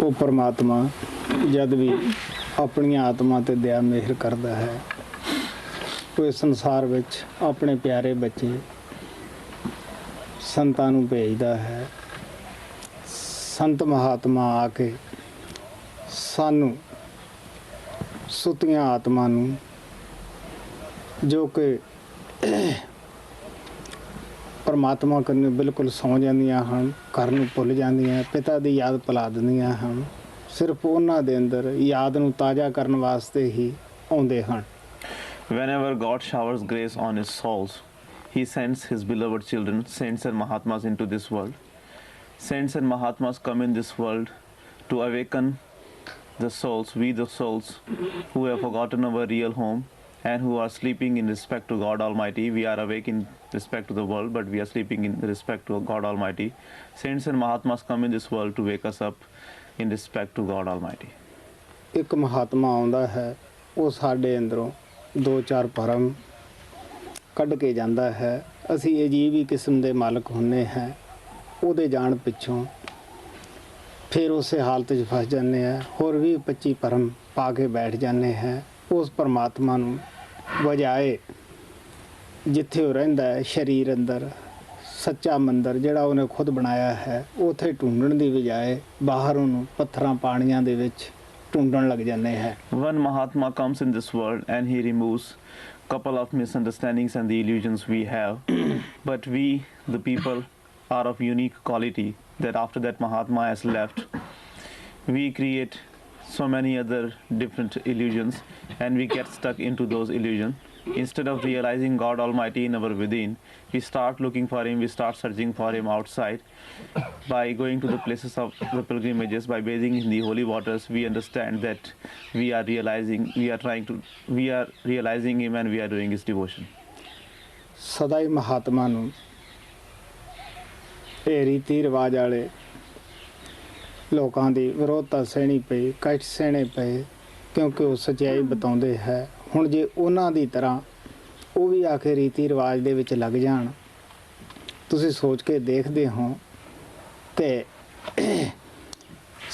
ਉਹ ਪਰਮਾਤਮਾ ਜਦ ਵੀ ਆਪਣੀ ਆਤਮਾ ਤੇ ਦਇਆ ਮਿਹਰ ਕਰਦਾ ਹੈ ਉਹ ਇਸ ਸੰਸਾਰ ਵਿੱਚ ਆਪਣੇ ਪਿਆਰੇ ਬੱਚੇ ਸੰਤਾਂ ਨੂੰ ਭੇਜਦਾ ਹੈ। ਸੰਤ ਮਹਾਤਮਾ ਆ ਕੇ ਸਾਨੂੰ ਸੁੱਤੀਆਂ ਆਤਮਾ ਨੂੰ ਜੋ ਕਿ ਪਰਮਾਤਮਾ ਕਨੇ ਬਿਲਕੁਲ ਸੌਂ ਜਾਂਦੀਆਂ ਹਨ, ਘਰ ਨੂੰ ਭੁੱਲ ਜਾਂਦੀਆਂ, ਪਿਤਾ ਦੀ ਯਾਦ ਭੁਲਾ ਦਿੰਦੀਆਂ ਹਨ, ਸਿਰਫ ਉਹਨਾਂ ਦੇ ਅੰਦਰ ਯਾਦ ਨੂੰ ਤਾਜ਼ਾ ਕਰਨ ਵਾਸਤੇ ਹੀ ਆਉਂਦੇ ਹਨ। Whenever God showers grace on his souls, he sends his beloved children, saints and Mahatmas into this world. Saints and Mahatmas come in this world to awaken the souls, we the souls who have forgotten our real home and who are sleeping in respect to God Almighty. We are awake in respect to the world, but we are sleeping in respect to God Almighty. Saints and Mahatmas come in this world to wake us up in respect to God Almighty. ਇੱਕ ਮਹਾਤਮਾ ਆਉਂਦਾ ਹੈ, ਉਹ ਸਾਡੇ ਅੰਦਰੋਂ ਦੋ ਚਾਰ ਭਰਮ ਕੱਢ ਕੇ ਜਾਂਦਾ ਹੈ। ਅਸੀਂ ਅਜੀਬ ਹੀ ਕਿਸਮ ਦੇ ਮਾਲਕ ਹੁੰਦੇ ਹਾਂ, ਉਹਦੇ ਜਾਣ ਪਿੱਛੋਂ ਫਿਰ ਉਸੇ ਹਾਲਤ 'ਚ ਫਸ ਜਾਂਦੇ ਹਾਂ, ਹੋਰ 20-25 ਭਰਮ ਪਾ ਕੇ ਬੈਠ ਜਾਂਦੇ ਹਾਂ। ਉਸ ਪਰਮਾਤਮਾ ਨੂੰ ਵਜਾਏ ਜਿੱਥੇ ਉਹ ਰਹਿੰਦਾ ਹੈ ਸਰੀਰ ਅੰਦਰ ਸੱਚਾ ਮੰਦਰ ਜਿਹੜਾ ਉਹਨੇ ਖੁਦ ਬਣਾਇਆ ਹੈ, ਉੱਥੇ ਢੂੰਡਣ ਦੀ ਬਜਾਏ ਬਾਹਰ ਉਹਨੂੰ ਪੱਥਰਾਂ ਪਾਣੀਆਂ ਦੇ ਵਿੱਚ ਢੂੰਡਣ ਲੱਗ ਜਾਂਦੇ ਹੈ। One Mahatma comes in this world and he removes couple of misunderstandings and the illusions we have. But we, the people, are of unique quality that after that Mahatma has left, we create so many other different illusions and we get stuck into those illusions. Instead of realizing God Almighty in our within, we start looking for him, we start searching for him outside. By going to the places of the pilgrimages, by bathing in the holy waters, we understand that we are realizing him and we are doing his devotion. ਸਦਾ ਹੀ ਮਹਾਤਮਾ ਨੂੰ ਇਹ ਰੀਤੀ ਰਿਵਾਜ ਵਾਲੇ ਲੋਕਾਂ ਦੀ ਵਿਰੋਧਤਾ ਸਹਿਣੀ ਪਈ, ਕਸ਼ਟ ਸਹਿਣੇ ਪਏ, ਕਿਉਂਕਿ ਉਹ ਸੱਚਾਈ ਬਤਾਉਂਦੇ ਹੈ। ਹੁਣ ਜੇ ਉਹਨਾਂ ਦੀ ਤਰ੍ਹਾਂ ਉਹ ਵੀ ਆ ਕੇ ਰੀਤੀ ਰਿਵਾਜ ਦੇ ਵਿੱਚ ਲੱਗ ਜਾਣ, ਤੁਸੀਂ ਸੋਚ ਕੇ ਦੇਖਦੇ ਹੋ ਕਿ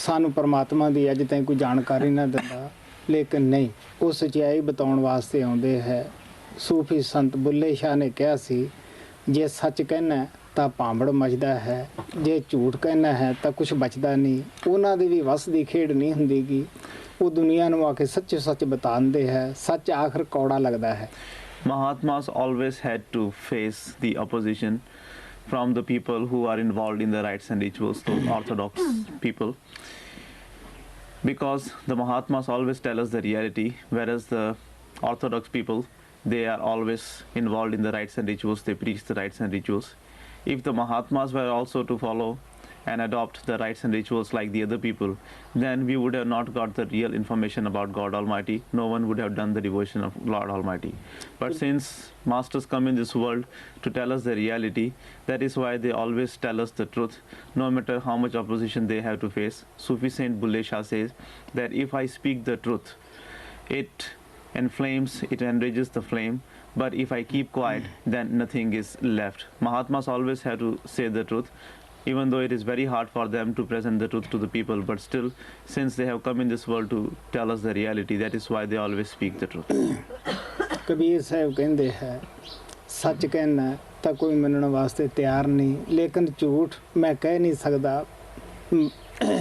ਸਾਨੂੰ ਪਰਮਾਤਮਾ ਦੀ ਅੱਜ ਤਾਈਂ ਕੋਈ ਜਾਣਕਾਰੀ ਨਾ ਦਿੰਦਾ, ਲੇਕਿਨ ਨਹੀਂ, ਉਹ ਸੱਚਾਈ ਬਤਾਉਣ ਵਾਸਤੇ ਆਉਂਦੇ ਹੈ। ਸੂਫੀ ਸੰਤ ਬੁੱਲੇ ਸ਼ਾਹ ਨੇ ਕਿਹਾ ਸੀ, ਜੇ ਸੱਚ ਕਹਿਣਾ ਤਾਂ ਭਾਂਬੜ ਮੱਚਦਾ ਹੈ, ਜੇ ਝੂਠ ਕਹਿਣਾ ਹੈ ਤਾਂ ਕੁਛ ਬਚਦਾ ਨਹੀਂ। ਉਹਨਾਂ ਦੀ ਵੀ ਵੱਸ ਦੀ ਖੇਡ ਨਹੀਂ ਹੁੰਦੀ ਗੀ, ਉਹ ਦੁਨੀਆ ਨੂੰ ਆ ਕੇ ਸੱਚੇ ਸੱਚ ਬਤਾਉਂਦੇ ਹੈ, ਸੱਚ ਆਖਰ ਕੌੜਾ ਲੱਗਦਾ ਹੈ। Mahatmas always had to face the opposition from the people who are involved in the rites and rituals, those orthodox people, because the Mahatmas always tell us the reality, whereas the orthodox people, they are always involved in the rites and rituals, they preach the rites and rituals. If the Mahatmas were also to follow and adopt the rites and rituals like the other people, then we would have not got the real information about God Almighty. No one would have done the devotion of Lord Almighty. But since masters come in this world to tell us the reality, that is why they always tell us the truth, no matter how much opposition they have to face. Sufi Saint Bulle Shah says that if I speak the truth, it inflames, it enrages the flame, but if I keep quiet, then nothing is left. Mahatmas always have to say the truth, even though it is very hard for them to present the truth to the people, but still, since they have come in this world to tell us the reality, that is why they always speak the truth. Kabir Sahib ਕਹਿੰਦੇ ਹੈ, ਸੱਚ ਕਹਿਣਾ ਤਾਂ ਕੋਈ ਮੰਨਣ ਵਾਸਤੇ ਤਿਆਰ ਨਹੀਂ, ਲੇਕਿਨ ਝੂਠ ਮੈਂ ਕਹਿ ਨਹੀਂ ਸਕਦਾ,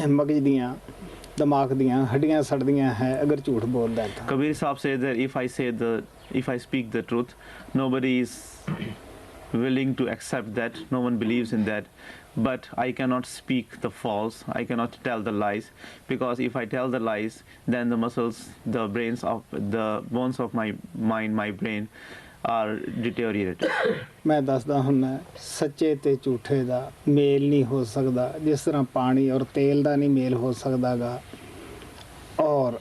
ਮਗਜ ਦੀਆਂ ਦਿਮਾਗ ਦੀਆਂ ਹੱਡੀਆਂ ਸੜਦੀਆਂ ਹੈ ਅਗਰ ਝੂਠ ਬੋਲਦਾ ਤਾਂ। Kabir Sahib said that if I speak the truth, nobody is willing to accept that, no one believes in that, but I cannot speak the false, I cannot tell the lies, because if I tell the lies, then the muscles, the bones of my mind, my brain are deteriorated. ਮੈਂ ਦੱਸਦਾ ਹੁੰਦਾ, ਸੱਚੇ ਤੇ ਝੂਠੇ ਦਾ ਮੇਲ ਨਹੀਂ ਹੋ ਸਕਦਾ, ਜਿਸ ਤਰ੍ਹਾਂ ਪਾਣੀ ਔਰ ਤੇਲ ਦਾ ਨਹੀਂ ਮੇਲ ਹੋ ਸਕਦਾਗਾ, ਔਰ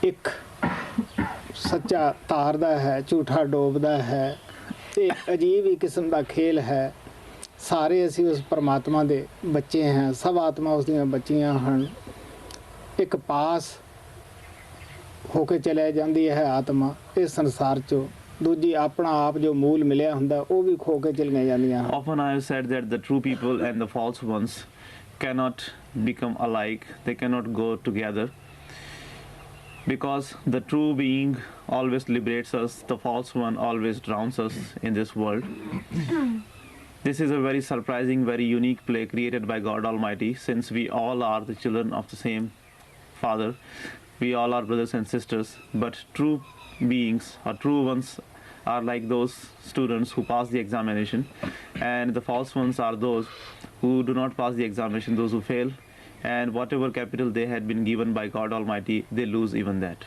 ਇੱਕ ਸੱਚਾ ਤਾਰਦਾ ਹੈ, ਝੂਠਾ ਡੋਬਦਾ ਹੈ। ਇਹ ਅਜੀਬ ਹੀ ਕਿਸਮ ਦਾ ਖੇਲ ਹੈ। ਸਾਰੇ ਅਸੀਂ ਉਸ ਪਰਮਾਤਮਾ ਦੇ ਬੱਚੇ ਹਾਂ, ਸਭ ਆਤਮਾ ਉਸ ਦੀਆਂ ਬੱਚੀਆਂ ਹਨ। ਇੱਕ ਪਾਸ ਹੋ ਕੇ ਚਲੇ ਜਾਂਦੀ ਹੈ ਆਤਮਾ ਇਸ ਸੰਸਾਰ 'ਚੋਂ, ਦੂਜੀ ਆਪਣਾ ਆਪ ਜੋ ਮੂਲ ਮਿਲਿਆ ਹੁੰਦਾ ਉਹ ਵੀ ਖੋ ਕੇ ਚਲੀਆਂ ਜਾਂਦੀਆਂ ਹਨ। Often I have said that the true people and the false ones, cannot become alike, they cannot go together, because the true being always liberates us, the false one always drowns us in this world. This is a very surprising, very unique play created by God Almighty, since we all are the children of the same Father. We all are brothers and sisters, but true beings or true ones are like those students who pass the examination, and the false ones are those who do not pass the examination, those who fail, and whatever capital they had been given by God Almighty, they lose even that.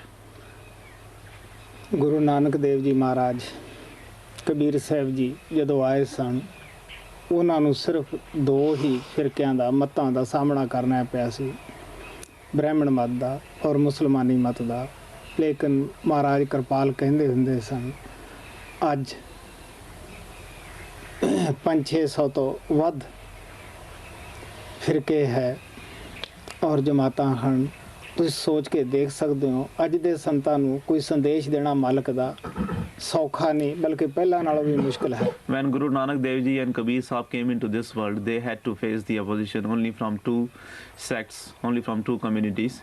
Guru Nanak Dev ji ਮਹਾਰਾਜ ਕਬੀਰ ਸਾਹਿਬ ਜੀ ਜਦੋਂ ਆਏ ਸਨ, ਉਹਨਾਂ ਨੂੰ ਸਿਰਫ ਦੋ ਹੀ ਫਿਰਕਿਆਂ ਦਾ, ਮਤਾਂ ਦਾ ਸਾਹਮਣਾ ਕਰਨਾ ਪਿਆ ਸੀ, ਬ੍ਰਾਹਮਣ ਮਤ ਦਾ ਔਰ ਮੁਸਲਮਾਨੀ ਮਤ ਦਾ। ਲੇਕਿਨ ਮਹਾਰਾਜ ਕਿਰਪਾਲ ਕਹਿੰਦੇ ਹੁੰਦੇ ਸਨ, ਅੱਜ 500-600 ਤੋਂ ਵੱਧ ਫਿਰਕੇ ਹੈ ਔਰ ਜਮਾਤਾਂ ਹਨ। ਤੁਸੀਂ ਸੋਚ ਕੇ ਦੇਖ ਸਕਦੇ ਹੋ, ਅੱਜ ਦੇ ਸੰਤਾਂ ਨੂੰ ਕੋਈ ਸੰਦੇਸ਼ ਦੇਣਾ ਮਾਲਕ ਦਾ ਸੌਖਾ ਨਹੀਂ, ਬਲਕਿ ਪਹਿਲਾਂ ਨਾਲੋਂ ਵੀ ਮੁਸ਼ਕਿਲ ਹੈ। When Guru Nanak Dev Ji and Kabir Sahib came into this world, they had to face the opposition only from two sects, only from two communities,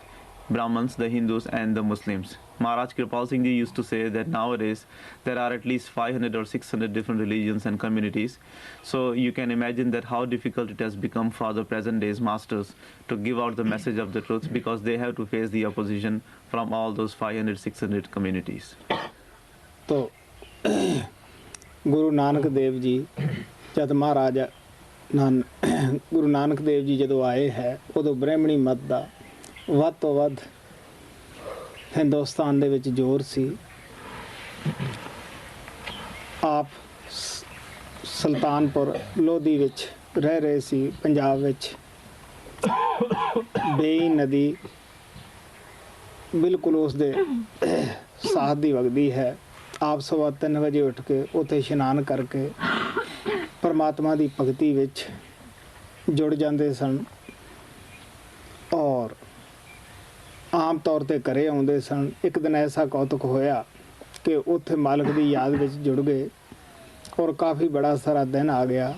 Brahmins, the Hindus, and the Muslims. Maharaj Kirpal Singh Ji used to say that nowadays there are at least 500 or 600 different religions and communities. So you can imagine that how difficult it has become for the present day's masters to give out the message of the truth, because they have to face the opposition from all those 500, 600 communities. तो ਗੁਰੂ ਨਾਨਕ ਦੇਵ ਜੀ ਜਦ ਮਹਾਰਾਜ ਗੁਰੂ ਨਾਨਕ ਦੇਵ ਜੀ ਜਦੋਂ ਆਏ ਹੈ, ਉਦੋਂ ਬ੍ਰਾਹਮਣੀ ਮਤ ਦਾ ਵੱਧ ਤੋਂ ਵੱਧ ਹਿੰਦੁਸਤਾਨ ਦੇ ਵਿੱਚ ਜ਼ੋਰ ਸੀ। ਆਪ ਸੁਲਤਾਨਪੁਰ ਲੋਧੀ ਵਿੱਚ ਰਹਿ ਰਹੇ ਸੀ, ਪੰਜਾਬ ਵਿੱਚ ਬੇਈ ਨਦੀ ਬਿਲਕੁਲ ਉਸ ਦੇ ਸਾਥ ਦੀ ਵਗਦੀ ਹੈ। ਆਪ ਸਵਾ 3 ਵਜੇ ਉੱਠ ਕੇ ਉੱਥੇ ਇਸ਼ਨਾਨ ਕਰਕੇ ਪਰਮਾਤਮਾ ਦੀ ਭਗਤੀ ਵਿੱਚ ਜੁੜ ਜਾਂਦੇ ਸਨ ਔਰ ਆਮ ਤੌਰ ਤੇ ਘਰੇ ਆਉਂਦੇ ਸਨ। ਇੱਕ ਦਿਨ ਐਸਾ ਕੌਤਕ ਹੋਇਆ ਕਿ ਉੱਥੇ ਮਾਲਕ ਦੀ ਯਾਦ ਵਿੱਚ ਜੁੜ ਗਏ ਔਰ ਕਾਫੀ ਬੜਾ ਸਾਰਾ ਦਿਨ ਆ ਗਿਆ।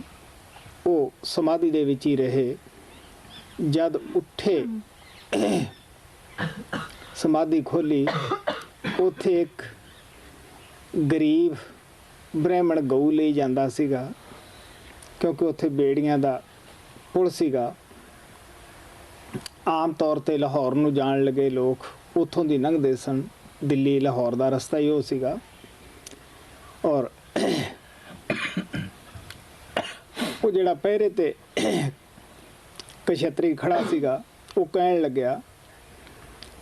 ਉਹ ਸਮਾਧੀ ਦੇ ਵਿੱਚ ਹੀ ਰਹੇ। ਜਦ ਉੱਠੇ, ਸਮਾਧੀ ਖੋਲੀ, ਉੱਥੇ ਇੱਕ ਗਰੀਬ ਬ੍ਰਾਹਮਣ ਗਊ ਲਈ ਜਾਂਦਾ ਸੀਗਾ, ਕਿਉਂਕਿ ਉੱਥੇ ਬੇੜੀਆਂ ਦਾ ਪੁਲ ਸੀਗਾ। ਆਮ ਤੌਰ ਤੇ ਲਾਹੌਰ ਨੂੰ ਜਾਣ ਲੱਗੇ ਲੋਕ ਉੱਥੋਂ ਦੀ ਲੰਘਦੇ ਸਨ। ਦਿੱਲੀ ਲਾਹੌਰ ਦਾ ਰਸਤਾ ਹੀ ਉਹ ਸੀਗਾ। ਔਰ ਉਹ ਜਿਹੜਾ ਪਹਿਰੇ ਤੇ ਕਸ਼ਤਰੀ ਖੜਾ ਸੀਗਾ, ਉਹ ਕਹਿਣ ਲੱਗਿਆ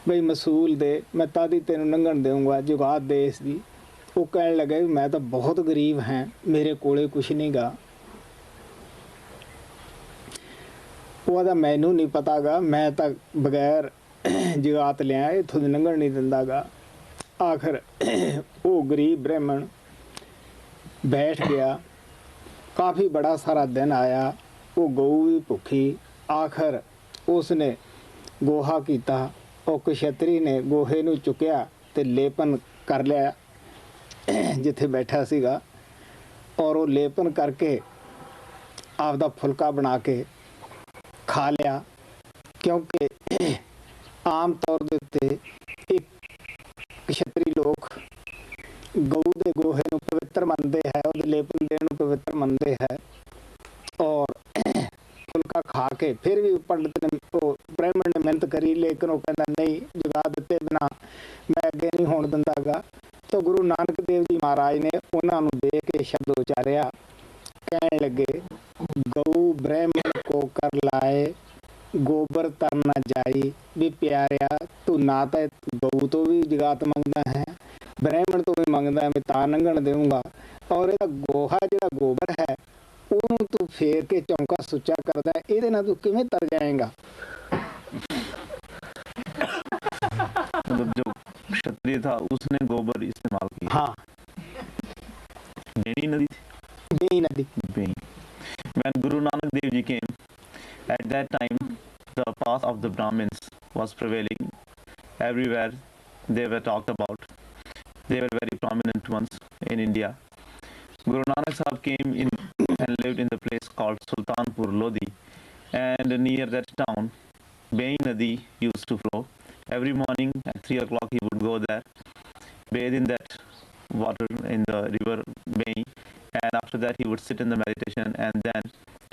ਬਈ ਮਸੂਲ ਦੇ, ਮੈਂ ਤਾਦੀ ਤੈਨੂੰ ਲੰਘਣ ਦੇਊਂਗਾ, ਜੁਗਾਤ ਦੇ ਇਸ ਦੀ। ਉਹ ਕਹਿਣ ਲੱਗਾ ਵੀ ਮੈਂ ਤਾਂ ਬਹੁਤ ਗਰੀਬ ਹਾਂ, ਮੇਰੇ ਕੋਲੇ ਕੁਛ ਨਹੀਂ ਗਾ। ਉਹਦਾ ਮੈਨੂੰ ਨਹੀਂ ਪਤਾ ਗਾ, ਮੈਂ ਤਾਂ ਬਗੈਰ ਜਗਾਤ ਲਿਆ, ਇੱਥੋਂ ਦੀ ਲੰਘਣ ਨਹੀਂ ਦਿੰਦਾ ਗਾ। ਆਖਰ ਉਹ ਗਰੀਬ ਬ੍ਰਾਹਮਣ ਬੈਠ ਗਿਆ। ਕਾਫੀ ਬੜਾ ਸਾਰਾ ਦਿਨ ਆਇਆ, ਉਹ ਗਊ ਵੀ ਭੁੱਖੀ। ਆਖਰ ਉਸਨੇ ਗੋਹਾ ਕੀਤਾ। ਉਹ ਕਸ਼ਤਰੀ ਨੇ ਗੋਹੇ ਨੂੰ ਚੁੱਕਿਆ ਤੇ ਲੇਪਨ ਕਰ ਲਿਆ ਜਿੱਥੇ ਬੈਠਾ ਸੀਗਾ, ਔਰ ਉਹ ਲੇਪਨ ਕਰਕੇ ਆਪਦਾ ਫੁਲਕਾ ਬਣਾ ਕੇ ਖਾ ਲਿਆ। ਕਿਉਂਕਿ ਆਮ ਤੌਰ ਦੇ ਉੱਤੇ ਇੱਕ ਕਸ਼ਤਰੀ ਲੋਕ ਗਊ ਦੇ ਗੋਹੇ ਨੂੰ ਪਵਿੱਤਰ ਮੰਨਦੇ ਹੈ, ਉਹਦੇ ਲੇਪਨ ਦੇਣ ਨੂੰ ਪਵਿੱਤਰ ਮੰਨਦੇ ਹੈ। ਔਰ ਫੁਲਕਾ ਖਾ ਕੇ ਫਿਰ ਵੀ ਪੰਡਤ ਨੇ, ਉਹ ਬ੍ਰਾਹਮਣ ਨੇ ਮਿਹਨਤ ਕਰੀ, ਲੇਕਿਨ ਉਹ ਕਹਿੰਦਾ ਨਹੀਂ, ਜਗਾ ਦਿੱਤੇ ਬਿਨਾ ਮੈਂ ਅੱਗੇ ਨਹੀਂ ਹੋਣ ਦਿੰਦਾ ਗਾ। ਤਾਂ ਗੁਰੂ ਨਾਨਕ ਦੇਵ ਜੀ ਮਹਾਰਾਜ ਨੇ ਉਹਨਾਂ ਨੂੰ ਦੇ ਕੇ ਸ਼ਬਦ ਉਚਾਰਿਆ। ਕਹਿਣ ਲੱਗੇ, ਗਊ ਬ੍ਰਾਹਮਣ ਕੋ ਕਰ ਲਾਏ, ਗੋਬਰ ਤਰ ਨਾ ਜਾਈ। ਵੀ ਪਿਆਰਿਆ, ਤੂੰ ਨਾ ਤਾਂ ਗਊ ਤੋਂ ਵੀ ਜਗਾਤ ਮੰਗਦਾ ਹੈ, ਬ੍ਰਾਹਮਣ ਤੋਂ ਵੀ ਮੰਗਦਾ, ਮੈਂ ਤਾਂ ਲੰਘਣ ਦੇਊਂਗਾ। ਔਰ ਇਹਦਾ ਗੋਹਾ ਜਿਹੜਾ ਗੋਬਰ ਹੈ, ਉਹਨੂੰ ਤੂੰ ਫੇਰ ਕੇ ਚੌਂਕਾ ਸੁੱਚਾ ਕਰਦਾ, ਇਹਦੇ ਨਾਲ ਤੂੰ ਕਿਵੇਂ ਤਰ ਜਾਏਗਾ। मतलब जो क्षत्रिय था उसने गोबर इस्तेमाल किया। हाँ, बेनी नदी थी, बेई नदी। Being. When Guru Nanak Dev Ji came, at that time the path of the Brahmins was prevailing everywhere. They were talked about. They were very prominent ones in India. Guru Nanak Sahib came in and lived in the place called Sultanpur Lodi, and near that town, Bain Nadi used to flow. Every morning at 3 o'clock, he would go there, bathe in that water in the river Bain, and after that, he would sit in the meditation. And then,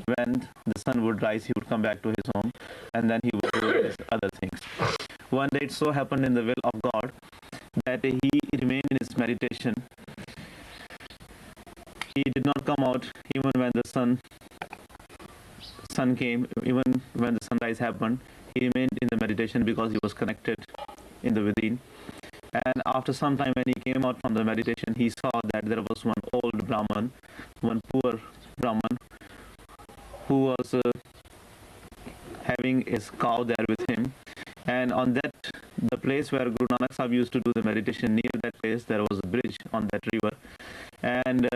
when the sun would rise, he would come back to his home, and then he would do his other things. One day, it so happened in the will of God that he remained in his meditation. He did not come out even when the sun came, even when the sunrise happened. He remained in the meditation because he was connected in the within. And after some time, when he came out from the meditation, he saw that there was one old Brahman, one poor Brahman, who was having his cow there with him. And on that, the place where Guru Nanak Sahib used to do the meditation, near that place, there was a bridge on that river. And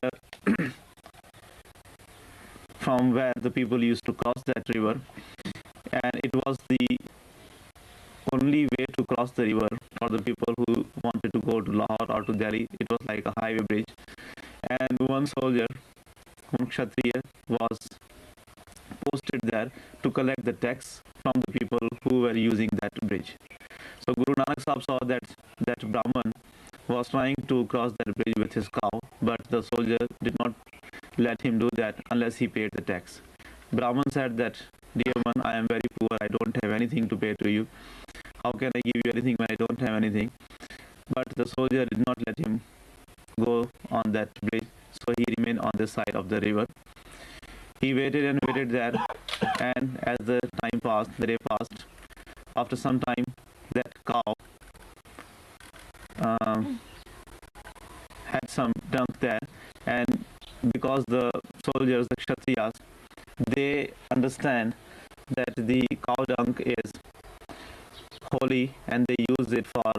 from where the people used to cross that river, and it was the only way to cross the river for the people who wanted to go to Lahore or to Delhi. It was like a highway bridge, and one soldier, one Kshatriya, was posted there to collect the tax from the people who were using that bridge. So Guru Nanak Sahib saw that Brahman was trying to cross that bridge with his cow, but the soldier did not let him do that unless he paid the tax. Brahman said that, "Dear one, I am very poor, I don't have anything to pay to you. How can I give you anything when I don't have anything?" But the soldier did not let him go on that bridge, so he remained on this side of the river. He waited and waited there, and as the time passed, the day passed, after some time, that cow had some dung there, and because the soldiers, the Kshatriyas, they understand that the cow dung is holy and they use it for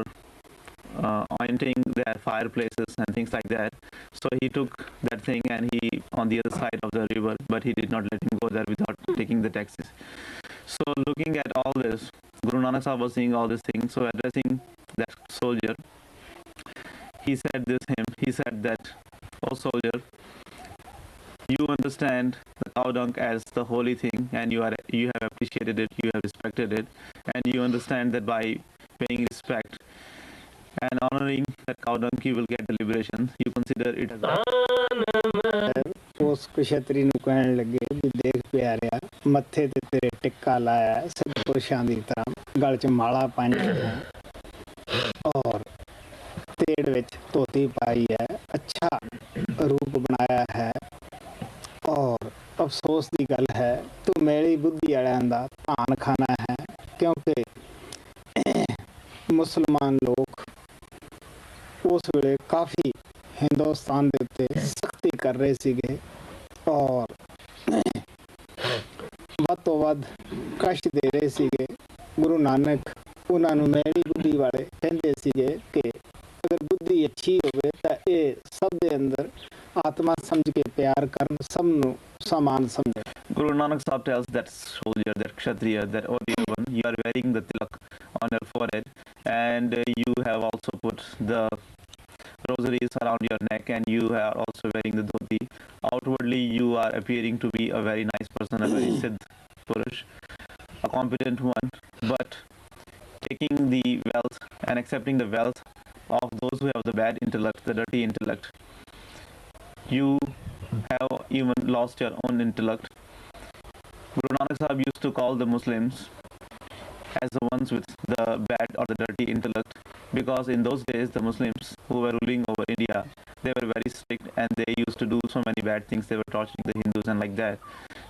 anointing their fireplaces and things like that. So he took that thing and he on the other side of the river, but he did not let him go there without taking the taxes. So looking at all this, Guru Nanak Sahib was seeing all these things. So addressing that soldier, he said he said that, "Oh soldier, you understand the cow dung as the holy thing, and you have appreciated it, you have respected it, and you understand that by paying respect and honoring that cow dung, you will get the liberation. You consider it as ਉਸ ਕਸ਼ਤਰੀ ਨੂੰ ਕਹਿਣ ਲੱਗੇ ਵੀ ਦੇਖ ਪਿਆਰਿਆ, ਮੱਥੇ ਤੇ ਤੇਰੇ ਟਿੱਕਾ ਲਾਇਆ ਸਤਪੁਰਸ਼ਾਂ ਦੀ ਤਰ੍ਹਾਂ, ਗਲ 'ਚ ਮਾਲਾ ਪਾਈਆਂ ਹੈ ਔਰ ਤੇੜ ਵਿੱਚ ਧੋਤੀ ਪਾਈ ਹੈ, ਅੱਛਾ ਰੂਪ ਬਣਾਇਆ ਹੈ, ਔਰ ਅਫਸੋਸ ਦੀ ਗੱਲ ਹੈ ਤੂੰ ਮੇਰੀ ਬੁੱਧੀ ਵਾਲਿਆਂ ਦਾ ਧਾਨ ਖਾਣਾ ਹੈ, ਕਿਉਂਕਿ ਮੁਸਲਮਾਨ ਲੋਕ ਉਸ ਵੇਲੇ ਕਾਫੀ ਹਿੰਦੁਸਤਾਨ ਦੇ ਉੱਤੇ ਸਖਤੀ ਕਰ ਰਹੇ ਸੀਗੇ ਔਰ ਵੱਧ ਤੋਂ ਵੱਧ ਕਸ਼ਟ ਦੇ ਰਹੇ ਸੀਗੇ। ਗੁਰੂ ਨਾਨਕ ਉਹਨਾਂ ਨੂੰ ਮੇਰੀ ਬੁੱਧੀ ਵਾਲੇ ਕਹਿੰਦੇ ਸੀਗੇ ਕਿ ਅਗਰ ਬੁੱਧੀ ਅੱਛੀ ਹੋਵੇ ਤਾਂ ਇਹ ਸਭ ਦੇ ਅੰਦਰ ਆਤਮਾ ਸਮਝ ਕੇ ਪਿਆਰ ਕਰਨ, ਸਭ ਨੂੰ ਸਮਾਨ ਸਮਝੇ। Guru Nanak Sahib tells that soldier, that Kshatriya, that, "Oh dear one, you are wearing the tilak on your forehead, and you have also put the rosaries around your neck, and you are also wearing the dhoti. Outwardly, you are appearing to be a very nice person, a very siddh purush, a competent one, but taking the wealth and accepting the wealth of those who have the bad intellect, the dirty intellect, you have even lost your own intellect." Guru Nanak Sahib used to call the Muslims as the ones with the bad or the dirty intellect, because in those days the Muslims who were ruling over India, they were very strict and they used to do so many bad things. They were torturing the Hindus and like that.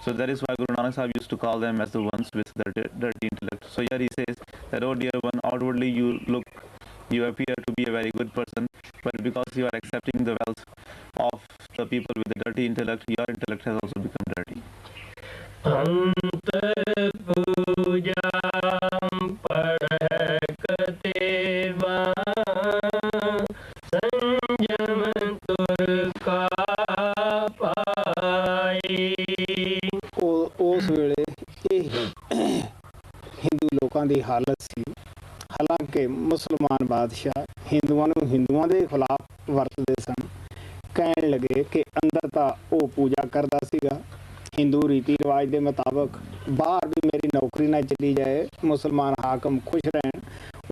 So that is why Guru Nanak Sahib used to call them as the ones with the dirty intellect. So here he says that, "Oh dear one, outwardly you appear to be a very good person, but because you are accepting the wealth of the people with the dirty intellect, your intellect has also become dirty." अंत पूजा पढ़कतेवा संयम तुर का पाई। ਉਸ ਵੇਲੇ ਇਹ ਹਿੰਦੂ ਲੋਕਾਂ ਦੀ ਹਾਲਤ ਸੀ। ਹਾਲਾਂਕਿ ਮੁਸਲਮਾਨ ਬਾਦਸ਼ਾਹ ਹਿੰਦੂਆਂ ਨੂੰ ਹਿੰਦੂਆਂ ਦੇ ਖਿਲਾਫ ਵਰਤਦੇ ਸਨ। ਕਹਿਣ ਲੱਗੇ ਕਿ ਅੰਦਰ ਤਾਂ ਉਹ ਪੂਜਾ ਕਰਦਾ ਸੀਗਾ ਹਿੰਦੂ ਰੀਤੀ ਰਿਵਾਜ ਦੇ ਮੁਤਾਬਕ, ਬਾਹਰ ਵੀ ਮੇਰੀ ਨੌਕਰੀ ਨਾ ਚਲੀ ਜਾਏ, ਮੁਸਲਮਾਨ ਹਾਕਮ ਖੁਸ਼ ਰਹਿਣ,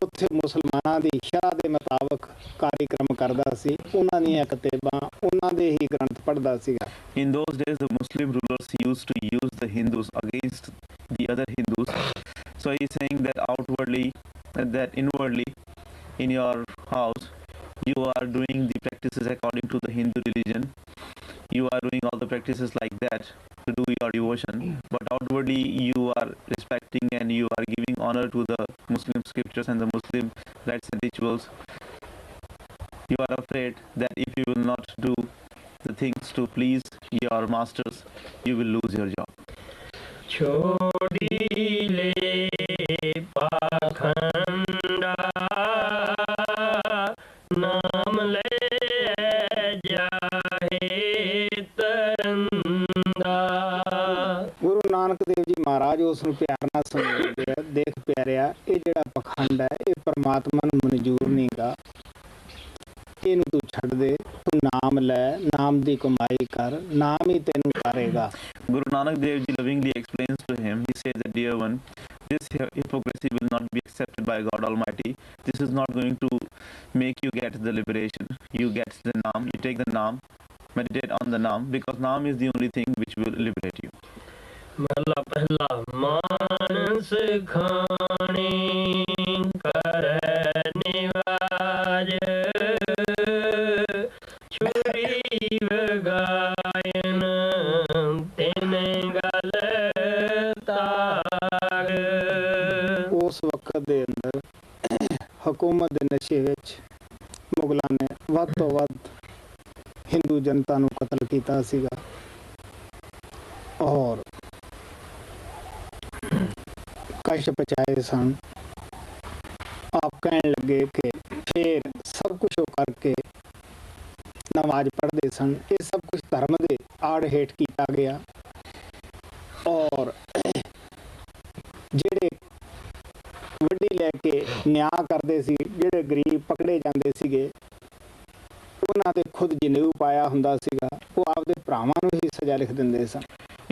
ਉੱਥੇ ਮੁਸਲਮਾਨਾਂ ਦੀ ਸ਼ਰ੍ਹਾ ਦੇ ਮੁਤਾਬਕ ਕਾਰਿਕ੍ਰਮ ਕਰਦਾ ਸੀ, ਉਹਨਾਂ ਦੀਆਂ ਕਿਤਾਬਾਂ, ਉਹਨਾਂ ਦੇ ਹੀ ਗ੍ਰੰਥ ਪੜ੍ਹਦਾ ਸੀਗਾ। In those days, the Muslim rulers used to use the Hindus against the other Hindus. So he's saying that outwardly, that inwardly, in your house, you are doing the practices according to the Hindu religion. You are doing all the practices like that to do your devotion, but outwardly you are respecting and you are giving honor to the Muslim scriptures and the Muslim rites and rituals. You are afraid that if you will not do the things to please your masters, you will lose your job. छोड़ी ले पाखंडा नाम ले जाहे तरंदा। ਗੁਰੂ ਨਾਨਕ ਦੇਵ ਜੀ ਮਹਾਰਾਜ ਉਸ ਨੂੰ ਪਿਆਰ ਨਾਲ ਸਮਝਾਉਂਦੇ ਆ, ਦੇਖ ਪਿਆਰਿਆ, ਇਹ ਜਿਹੜਾ ਪਖੰਡ ਹੈ ਇਹ ਪਰਮਾਤਮਾ ਨੂੰ ਮਨਜ਼ੂਰ ਨਹੀਂਗਾ, ਇਹਨੂੰ ਤੂੰ ਛੱਡ ਦੇ, ਤੂੰ ਨਾਮ ਲੈ, ਨਾਮ ਦੀ ਕਮਾਈ ਕਰ, ਨਾਮ ਹੀ ਤੈਨੂੰ ਕਰੇਗਾ। Guru Nanak Dev Ji lovingly explains to him, he says that, dear one, this hypocrisy will not be accepted by God Almighty. This is not going to make you get the liberation. You get the Naam, you take the Naam, meditate on the Naam, because Naam is the only thing which will liberate you. महला पहला मानस खाने कर निवाज छुरी गायन तिन गल ताग। ਉਸ ਵਕਤ ਦੇ ਅੰਦਰ ਹਕੂਮਤ ਦੇ ਨਸ਼ੇ ਵਿੱਚ ਮੁਗਲਾਂ ਨੇ ਵੱਧ ਤੋਂ ਵੱਧ ਹਿੰਦੂ ਜਨਤਾ ਨੂੰ ਕਤਲ ਕੀਤਾ ਸੀਗਾ, ਔਰ ਕਸ਼ ਪਹੁੰਚਾਏ ਸਨ। ਆਪ ਕਹਿਣ ਲੱਗੇ ਕਿ ਫਿਰ ਸਭ ਕੁਝ ਉਹ ਕਰਕੇ ਨਮਾਜ਼ ਪੜ੍ਹਦੇ ਸਨ। ਇਹ ਸਭ ਕੁਝ ਧਰਮ ਦੇ ਆੜ ਹੇਠ ਕੀਤਾ ਗਿਆ, ਔਰ ਜਿਹੜੇ ਵੱਡੀ ਲੈ ਕੇ ਨਿਆਂ ਕਰਦੇ ਸੀ, ਜਿਹੜੇ ਗਰੀਬ ਪਕੜੇ ਜਾਂਦੇ ਸੀਗੇ, ਉਹਨਾਂ ਤੇ ਖੁਦ ਜਨੇਊ ਪਾਇਆ ਹੁੰਦਾ ਸੀਗਾ, ਉਹ ਆਪਦੇ ਭਰਾਵਾਂ ਨੂੰ ਹੀ ਸਜ਼ਾ ਲਿਖ ਦਿੰਦੇ ਸਨ।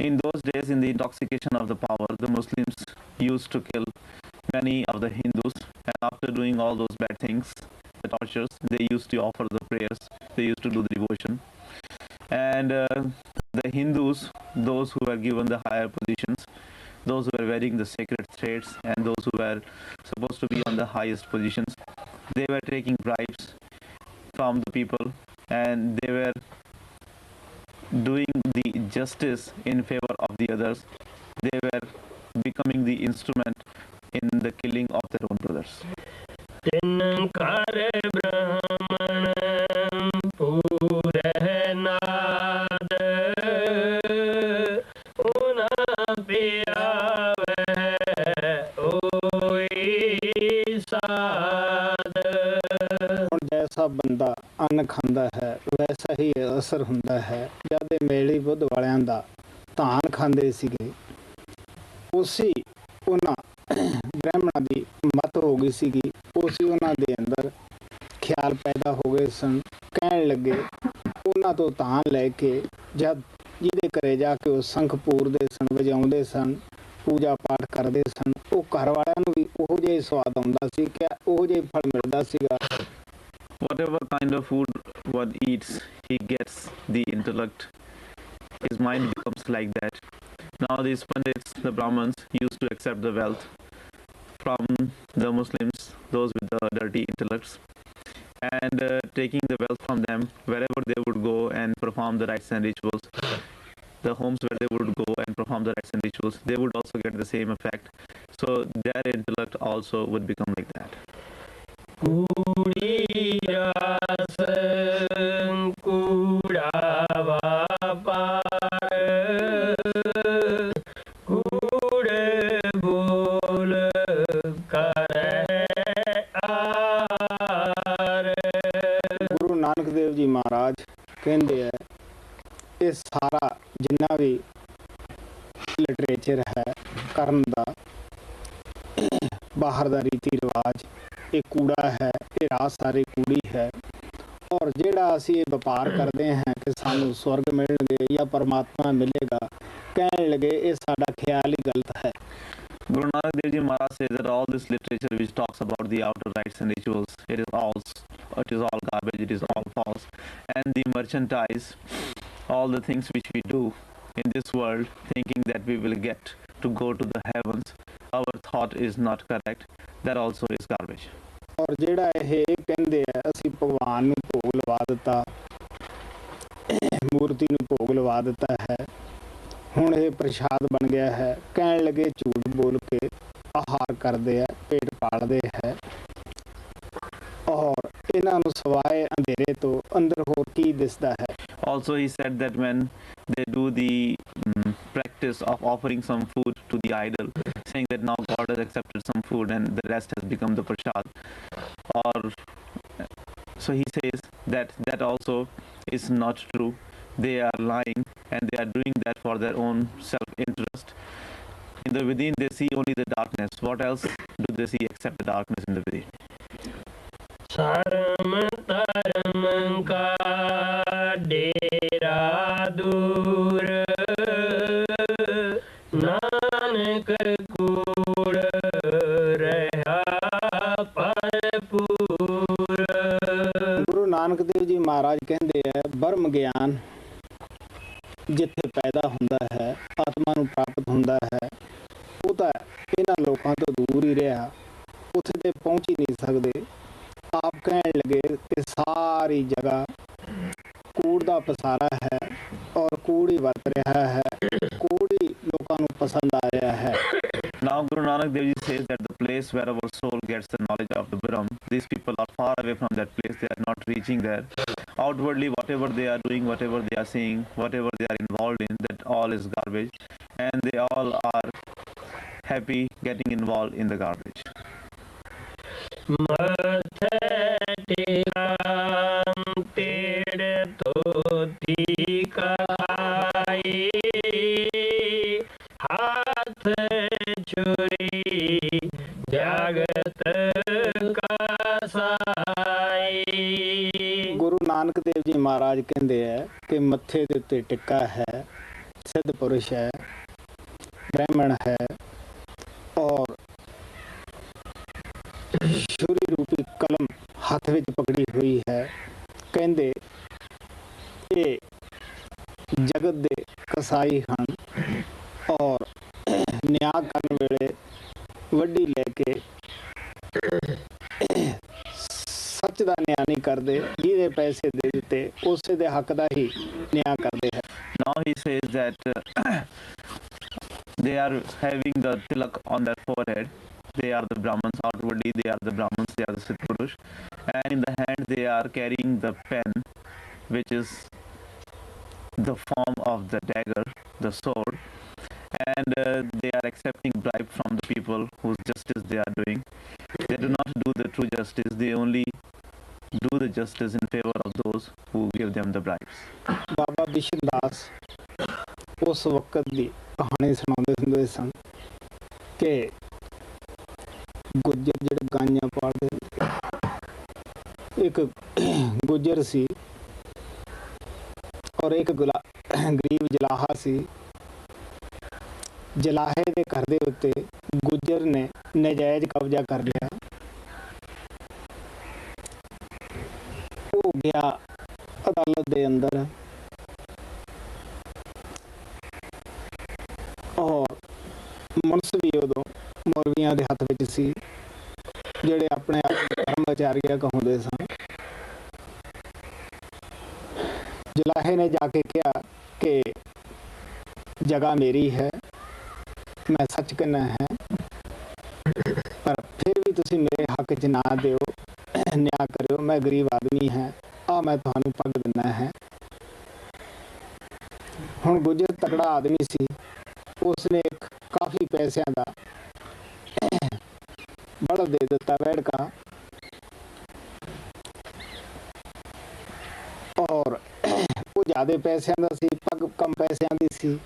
In those days, in the intoxication of the power, the Muslims used to kill many of the Hindus, and after doing all those bad things, the tortures, they used to offer the prayers, they used to do the devotion. And the Hindus, those who were given the higher positions, those who were wearing the sacred threads, and those who were supposed to be on the highest positions, they were taking bribes from the people, and they were doing the justice in favor of the others. They were becoming the instrument in the killing of their own brothers. तिन कर ब्राह्मण पूरे नाद उना पियावे ओई साद। ਹੁਣ ਜੈਸਾ ਬੰਦਾ ਅੰਨ ਖਾਂਦਾ ਹੈ ਵੈਸਾ ਹੀ ਅਸਰ ਹੁੰਦਾ ਹੈ। ਜਦ ਇਹ ਮੇਲੀ ਬੁੱਧ ਵਾਲਿਆਂ ਦਾ ਧਾਨ ਖਾਂਦੇ ਸੀਗੇ, ਉਸੇ ਉਹਨਾਂ ਬ੍ਰਾਹਮਣਾਂ ਦੀ ਮਤ ਹੋ ਗਈ ਸੀਗੀ, ਉਸੇ ਉਹਨਾਂ ਦੇ ਅੰਦਰ ਖਿਆਲ ਪੈਦਾ ਹੋ ਗਏ ਸਨ। ਕਹਿਣ ਲੱਗੇ, ਉਹਨਾਂ ਤੋਂ ਧਾਨ ਲੈ ਕੇ ਜਦ ਜਿਹਦੇ ਘਰੇ ਜਾ ਕੇ ਉਹ ਸੰਖ ਪੂਰਦੇ ਸਨ, ਵਜਾਉਂਦੇ ਸਨ, ਪੂਜਾ ਪਾਠ ਕਰਦੇ ਸਨ, ਉਹ ਘਰ ਵਾਲਿਆਂ ਨੂੰ ਵੀ ਉਹੋ ਜਿਹਾ ਹੀ ਸਵਾਦ ਆਉਂਦਾ ਸੀ ਕਿ ਉਹੋ ਜਿਹਾ ਹੀ ਫਲ ਮਿਲਦਾ ਸੀਗਾ। Whatever kind of food one eats, he gets the intellect. His mind becomes like that. Now these Pandits, the Brahmins, used to accept the wealth from the Muslims, those with the dirty intellects, and taking the wealth from them wherever they would go and perform the rites and rituals. The homes where they would go and perform the rites and rituals, they would also get the same effect. So their intellect also would become like that. कूड़ी रास कूड़ा व्यापार कूड़े बोल कर are. Guru Nanak Dev ji ਮਹਾਰਾਜ ਕਹਿੰਦੇ ਆ, ਇਹ ਸਾਰਾ ਜਿੰਨਾ ਵੀ ਲਿਟਰੇਚਰ ਹੈ ਕਰਨ ਦਾ, ਬਾਹਰ ਦਾ ਰੀਤੀ ਰਿਵਾਜ, ਇਹ ਕੂੜਾ ਹੈ, ਇਹ ਰਾਸ ਸਾਰੀ ਕੂੜੀ ਹੈ। ਔਰ ਜਿਹੜਾ ਅਸੀਂ ਇਹ ਵਪਾਰ ਕਰਦੇ ਹਾਂ ਕਿ ਸਾਨੂੰ ਸਵਰਗ ਮਿਲਣਗੇ ਜਾਂ ਪਰਮਾਤਮਾ ਮਿਲੇਗਾ, ਕਹਿਣ ਲੱਗੇ ਇਹ ਸਾਡਾ ਖਿਆਲ ਹੀ ਗਲਤ ਹੈ। Guru Nanak Dev Ji Maharaj says that all this literature which talks about the outer rites and rituals, it is all garbage, it is all false. And the merchandise, all the things which we do in this world, thinking that we will get to go to the heavens, our thought is not correct. That also is garbage. ਔਰ ਜਿਹੜਾ ਇਹ ਕਹਿੰਦੇ ਆ ਅਸੀਂ ਭਗਵਾਨ ਨੂੰ ਭੋਗ ਲਵਾ ਦਿੱਤਾ, ਮੂਰਤੀ ਨੂੰ ਭੋਗ ਲਵਾ ਦਿੱਤਾ ਹੈ, ਹੁਣ ਇਹ ਪ੍ਰਸ਼ਾਦ ਬਣ ਗਿਆ ਹੈ, ਕਹਿਣ ਲੱਗੇ ਝੂਠ ਬੋਲ ਕੇ ਆਹਾਰ ਕਰਦੇ ਆ, ਪੇਟ ਪਾਲਦੇ ਹੈ। ਔਰ ਇਹਨਾਂ ਨੂੰ ਸਵਾਏ ਅੰਧੇਰੇ ਤੋਂ ਅੰਦਰ ਹੋਰ ਕੀ ਦਿਸਦਾ ਹੈ। Also, he said that when they do the practice of offering some food to the idol, saying that now God has accepted some food and the rest has become the prasad, or so he says that also is not true. They are lying and they are doing that for their own self-interest. In the within, they see only the darkness. What else do they see except the darkness in the within? ਸਰਮ ਧਰਮ ਕਾ ਡੇਰਾ ਦੂਰ, ਨਾਨਕ ਕੂੜ ਰਹਾ ਭਰਪੂਰ। ਗੁਰੂ ਨਾਨਕ ਦੇਵ ਜੀ ਮਹਾਰਾਜ ਕਹਿੰਦੇ ਆ ਬ੍ਰਹਮ ਗਿਆਨ ਜਿੱਥੇ ਪੈਦਾ ਹੁੰਦਾ ਹੈ, ਆਤਮਾ ਨੂੰ ਪ੍ਰਾਪਤ ਹੁੰਦਾ ਹੈ, ਉਹ ਤਾਂ ਇਹਨਾਂ ਲੋਕਾਂ ਤੋਂ ਦੂਰ ਹੀ ਰਿਹਾ, ਉੱਥੇ ਤੇ ਪਹੁੰਚ ਹੀ ਨਹੀਂ ਸਕਦੇ। ਆਪ ਕਹਿਣ ਲੱਗੇ ਕਿ ਸਾਰੀ ਜਗ੍ਹਾ ਕੂੜ ਦਾ ਪਸਾਰਾ ਹੈ ਔਰ ਕੂੜ ਹੀ ਵਰਤ ਰਿਹਾ ਹੈ, ਕੂੜ ਹੀ ਲੋਕਾਂ ਨੂੰ ਪਸੰਦ ਆ ਰਿਹਾ ਹੈ। Now Guru Nanak Dev Ji says that the place where our soul gets the knowledge of the Brahm, these people are far away from that place, they are not reaching there. Outwardly, whatever they are doing, whatever they are saying, whatever they are involved in, that all is garbage, and they all are happy getting involved in the garbage. ਮੱਥੇ ਟਿਕਾਮ ਤੇੜ ਧੋਤੀ ਕਹਾਈ, ਹਾਥ ਛੁਰੀ ਜਗਤ ਕਾ ਸਾਈ। ਗੁਰੂ ਨਾਨਕ ਦੇਵ ਜੀ ਮਹਾਰਾਜ ਕਹਿੰਦੇ ਹੈ ਕਿ ਮੱਥੇ ਦੇ ਉੱਤੇ ਟਿੱਕਾ ਹੈ, ਸਿੱਧ ਪੁਰਸ਼ ਹੈ, ਬ੍ਰਾਹਮਣ ਹੈ ਔਰ ਛੁਰੀ ਰੂਪੀ ਕਲਮ ਹੱਥ ਵਿੱਚ ਪਕੜੀ ਹੋਈ ਹੈ। ਕਹਿੰਦੇ ਇਹ ਜਗਤ ਦੇ ਕਸਾਈ ਹਨ ਔਰ ਨਿਆਂ ਕਰਨ ਵੇਲੇ ਵੱਡੀ ਲੈ ਕੇ ਸੱਚ ਦਾ ਨਿਆਂ ਨਹੀਂ ਕਰਦੇ, ਜਿਹਦੇ ਪੈਸੇ ਦੇ ਦਿੱਤੇ ਉਸੇ ਦੇ ਹੱਕ ਦਾ ਹੀ ਨਿਆਂ ਕਰਦੇ ਹੈ। Now he says that they are having the tilak on their forehead. They are the Brahmins. Outwardly, they are the Brahmins. They are the Siddh Purush. And in the hand, they are carrying the pen, which is the form of the dagger, the sword. And they are accepting bribe from the people whose justice they are doing. They do not do the true justice. They only do the justice in favor of those who give them the bribes. ਬਾਬਾ ਬਿਸ਼ਨ ਦਾਸ ਉਸ ਵਕਤ ਦੀ ਕਹਾਣੀ ਸੁਣਾਉਂਦੇ ਹੁੰਦੇ ਸਨ ਕਿ ਗੁੱਜਰ ਜਿਹੜੇ ਗਾਈਆਂ ਪਾਲਦੇ, ਇੱਕ ਗੁੱਜਰ ਸੀ ਔਰ ਇੱਕ ਗਰੀਬ ਜਲਾਹਾ ਸੀ। ਜਲਾਹੇ ਦੇ ਘਰ ਦੇ ਉੱਤੇ ਗੁੱਜਰ ਨੇ ਨਜਾਇਜ਼ ਕਬਜ਼ਾ ਕਰ ਲਿਆ। ਉਹ ਗਿਆ ਅਦਾਲਤ ਦੇ ਅੰਦਰ ਔਰ ਮੁਨਸਫ ਵੀ ਉਦੋਂ ਮੌਲਵੀਆਂ ਦੇ ਹੱਥ ਵਿੱਚ ਸੀ, ਜਿਹੜੇ ਆਪਣੇ ਆਪ ਨੂੰ ਧਰਮਾਚਾਰੀਆ ਕਹਾਉਂਦੇ ਸਨ। ਜਲਾਹੇ ਨੇ ਜਾ ਕੇ ਕਿਹਾ ਕਿ ਜਗ੍ਹਾ ਮੇਰੀ ਹੈ, ਮੈਂ ਸੱਚ ਕਹਿਣਾ ਹੈ, ਪਰ ਫਿਰ ਵੀ ਤੁਸੀਂ ਮੇਰੇ ਹੱਕ 'ਚ ਨਾ ਦਿਓ, ਨਿਆਂ ਕਰਿਓ, ਮੈਂ ਗਰੀਬ ਆਦਮੀ ਹਾਂ, ਆ ਮੈਂ ਤੁਹਾਨੂੰ ਪੱਗ ਦਿੰਦਾ ਹੈ। ਹੁਣ ਗੁੱਜਰ ਤਕੜਾ ਆਦਮੀ ਸੀ, ਉਸਨੇ ਇੱਕ ਕਾਫੀ ਪੈਸਿਆਂ ਦਾ ਬਲਦ ਦੇ ਦਿੱਤਾ ਵੈੜਕਾ, ਔਰ ਉਹ ਜ਼ਿਆਦਾ ਪੈਸਿਆਂ ਦਾ ਸੀ, ਪੱਗ ਕਮ ਪੈਸਿਆਂ ਦੀ ਸੀ।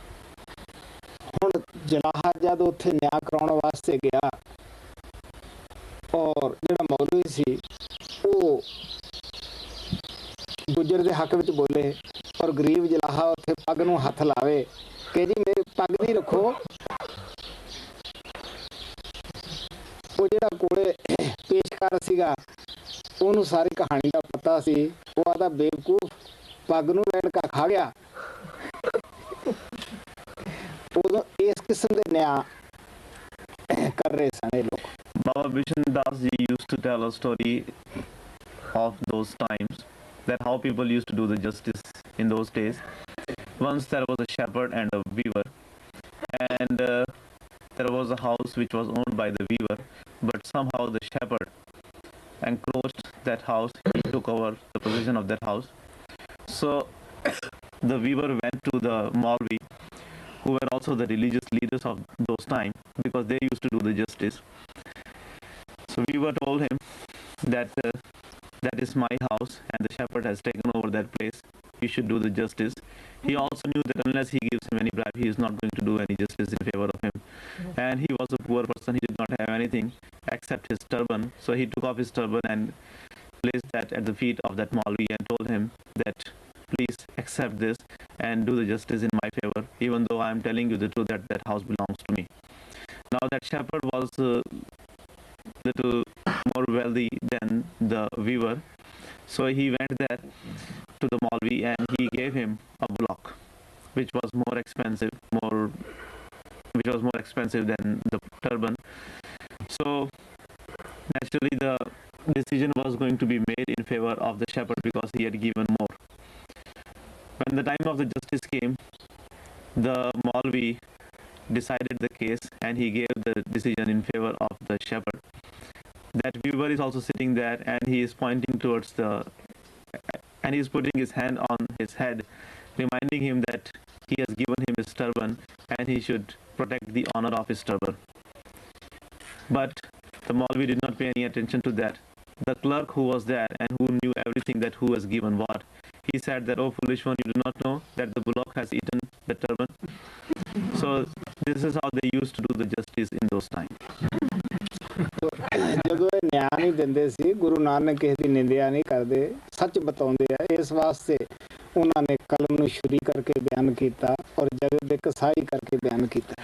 ਹੁਣ ਜਲਾਹਾ ਜਦ ਉੱਥੇ ਨਿਆਂ ਕਰਾਉਣ ਵਾਸਤੇ ਗਿਆ ਔਰ ਜਿਹੜਾ ਮੌਲਵੀ ਸੀ ਉਹ ਗੁੱਜਰ ਦੇ ਹੱਕ ਵਿੱਚ ਬੋਲੇ ਔਰ ਗਰੀਬ ਜਲਾਹਾ ਉੱਥੇ ਪੱਗ ਨੂੰ ਹੱਥ ਲਾਵੇ ਕਿ ਜੀ ਮੇਰੇ ਪੱਗ ਦੀ ਰੱਖੋ। ਉਹ ਜਿਹੜਾ ਕੋਲੇ ਪੇਸ਼ਕਾਰ ਸੀਗਾ ਉਹਨੂੰ ਸਾਰੀ ਕਹਾਣੀ ਦਾ ਪਤਾ ਸੀ। ਉਹ ਆਦਾ ਬੇਵਕੂਫ, ਪੱਗ ਨੂੰ ਲੜਕਾ ਖਾ ਗਿਆ। ਉਦੋਂ ਇਸ ਕਿਸਮ ਦੇ ਨਿਆਂ ਕਰ ਰਹੇ ਸਨ ਇਹ ਲੋਕ। Baba Bishan Das ji used to tell a story of those times, that how people used to do the justice in those days. Once there was a shepherd and a weaver, and there was a house which was owned by the weaver, but somehow the shepherd encroached that house. He took over the possession of that house. So the weaver went to the Maulvi, who were also the religious leaders of those times, because they used to do the justice. So weaver told him that that is my house and the shepherd has taken over that place. You should do the justice. He also knew that unless he gives him any bribe, he is not going to do any justice in favor of him. And he was a poor person. He did not have anything except his turban. So he took off his turban and placed that at the feet of that Maulvi and told him that please accept this and do the justice in my favor, even though I am telling you the truth that that house belongs to me. Now that shepherd was little more wealthy than the weaver, so he went there to the Maulvi and he gave him a bullock, which was more expensive than the turban. So naturally the decision was going to be made in favor of the shepherd because he had given more. When the time of the justice came, the Maulvi decided the case and he gave the decision in favor of the shepherd. That weaver is also sitting there and he is pointing towards and he is putting his hand on his head, reminding him that he has given him his turban and he should protect the honor of his turban. But the Maulvi did not pay any attention to that. The clerk who was there and who knew everything, that who has given what, he said that, oh foolish one, you do not know that the bullock has eaten the turban. So this is how they used to do the justice in those times. ਜਦੋਂ ਇਹ ਨਿਆਂ ਨਹੀਂ ਦਿੰਦੇ ਸੀ, ਗੁਰੂ ਨਾਨਕ ਕਿਸੇ ਦੀ ਨਿੰਦਿਆ ਨਹੀਂ ਕਰਦੇ, ਸੱਚ ਬਤਾਉਂਦੇ ਆ। ਇਸ ਵਾਸਤੇ ਉਹਨਾਂ ਨੇ ਕਲਮ ਨੂੰ ਛੁਰੀ ਕਰਕੇ ਬਿਆਨ ਕੀਤਾ ਔਰ ਜਗਤ ਦੇ ਕਸਾਈ ਕਰਕੇ ਬਿਆਨ ਕੀਤਾ।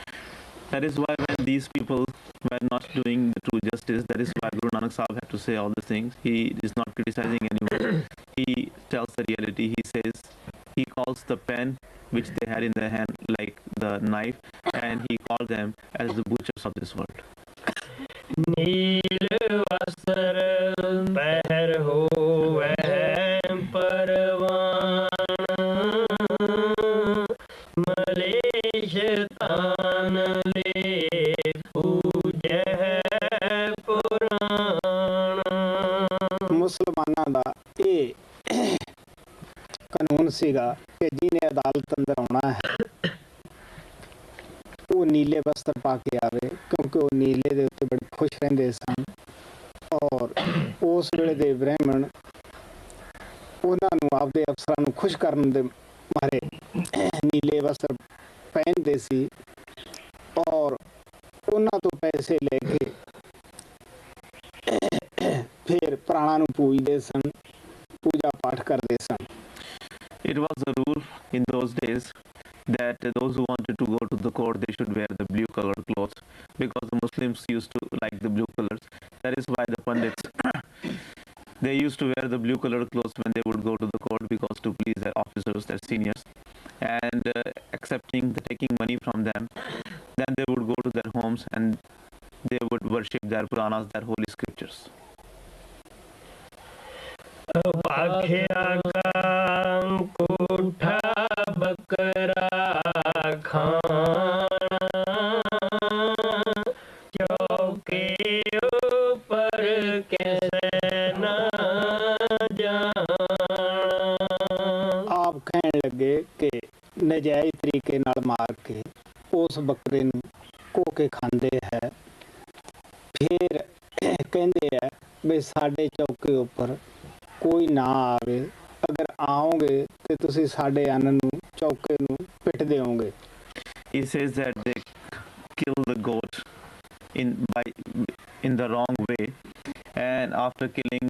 That is why when these people were not doing the true justice, that is why Guru Nanak Sahib had to say all these things. He is not criticizing anyone. He tells the reality. He says, he calls the pen which they had in their hand like the knife, and he called them as the butchers of this world. नील वस्त्र पहर होवै परवान, मलेश तान ले पूजै पुराण। ਮੁਸਲਮਾਨਾਂ ਦਾ ਇਹ ਕਾਨੂੰਨ ਸੀਗਾ ਕਿ ਜਿਹਨੇ ਅਦਾਲਤ ਅੰਦਰ ਆਉਣਾ ਹੈ ਉਹ ਨੀਲੇ ਵਸਤਰ ਪਾ ਕੇ ਆਵੇ, ਕਿਉਂਕਿ ਉਹ ਨੀਲੇ ਦੇ ਉੱਤੇ ਬੜੇ ਖੁਸ਼ ਰਹਿੰਦੇ ਸਨ। ਔਰ ਉਸ ਵੇਲੇ ਦੇ ਬ੍ਰਾਹਮਣ ਉਹਨਾਂ ਨੂੰ ਆਪਦੇ ਅਫਸਰਾਂ ਨੂੰ ਖੁਸ਼ ਕਰਨ ਦੇ ਮਾਰੇ ਨੀਲੇ ਵਸਤਰ ਪਹਿਨਦੇ ਸੀ ਔਰ ਉਹਨਾਂ ਤੋਂ ਪੈਸੇ ਲੈ ਕੇ ਫਿਰ ਪ੍ਰਾਣਾਂ ਨੂੰ ਪੂਜਦੇ ਸਨ, ਪੂਜਾ ਪਾਠ ਕਰਦੇ ਸਨ। It was a rule in those days that those who wanted to go to the court, they should wear the blue colored clothes, because the Muslims used to like the blue colors. That is why the Pandits they used to wear the blue colored clothes when they would go to the court, because to please their officers, their seniors, and taking money from them, then they would go to their homes and they would worship their Puranas, their holy scriptures. भाग्या का कोठा बकरा खाना, चौके ऊपर कैसे न जाना। ਆਪ ਕਹਿਣ ਲੱਗੇ ਕਿ ਨਜਾਇਜ਼ ਤਰੀਕੇ ਨਾਲ ਮਾਰ ਕੇ ਉਸ ਬੱਕਰੇ ਨੂੰ ਕੋ ਕੇ ਖਾਂਦੇ ਹੈ। ਫਿਰ ਕਹਿੰਦੇ ਆ ਵੀ ਸਾਡੇ ਚੌਕੇ ਉੱਪਰ ਕੋਈ ਨਾ ਆਵੇ, ਅਗਰ ਆਓਗੇ ਤੇ ਤੁਸੀਂ ਸਾਡੇ ਅੰਨ ਨੂੰ ਚੌਕੇ ਨੂੰ ਪਿੱਟ ਦਿਓਗੇ। He says that they kill the goat in the wrong way, and after killing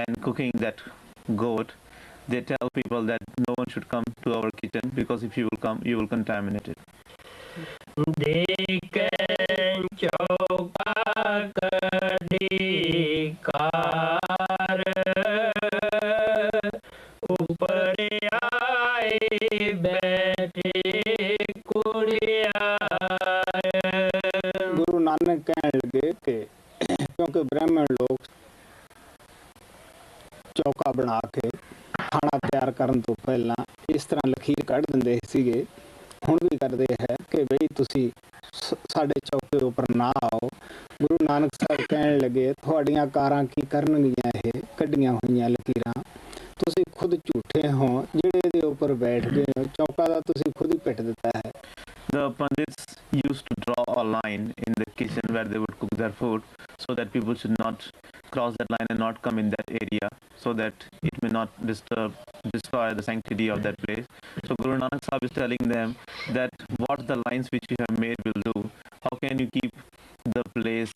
and cooking that goat, they tell people that no one should come to our kitchen because if you will come, you will contaminate it. ਦੇਖੈਂ ਚੌਕਾ ਕਢੀ ਕਾਰ ਉੱਪਰ ਆਏ ਬੈਠੇ ਕੁੜਿਆਰ। ਗੁਰੂ ਨਾਨਕ ਕਹਿਣ ਲੱਗੇ ਕਿ ਕਿਉਂਕਿ ਬ੍ਰਾਹਮਣ ਲੋਕ ਚੌਕਾ ਬਣਾ ਕੇ ਖਾਣਾ ਤਿਆਰ ਕਰਨ ਤੋਂ ਪਹਿਲਾਂ ਇਸ ਤਰ੍ਹਾਂ ਲਖੀਰ ਕੱਢ ਦਿੰਦੇ ਸੀਗੇ, ਹੁਣ ਵੀ ਕਰਦੇ ਹੈ ਕਿ ਬਈ ਤੁਸੀਂ ਸਾਡੇ ਚੌਕੇ ਉੱਪਰ ਨਾ ਆਓ। ਗੁਰੂ ਨਾਨਕ ਸਾਹਿਬ ਕਹਿਣ ਲੱਗੇ ਤੁਹਾਡੀਆਂ ਕਾਰਾਂ ਕੀ ਕਰਨਗੀਆਂ ਇਹ ਕੱਢੀਆਂ ਹੋਈਆਂ ਲਕੀਰਾਂ, ਤੁਸੀਂ ਖੁਦ ਝੂਠੇ ਹੋ ਜਿਹੜੇ ਇਹਦੇ ਉੱਪਰ ਬੈਠ ਗਏ ਹੋ, ਚੌਕਾ ਦਾ ਤੁਸੀਂ ਖੁਦ ਹੀ ਪਿੱਟ ਦਿੱਤਾ ਹੈ। The Pandits used to draw a line in the kitchen where they would cook their food so that people should not cross that line and not come in that area so that it may not destroy the sanctity of that place. So Guru Nanak Sahib is telling them that what the lines which you have made will do. How can you keep the place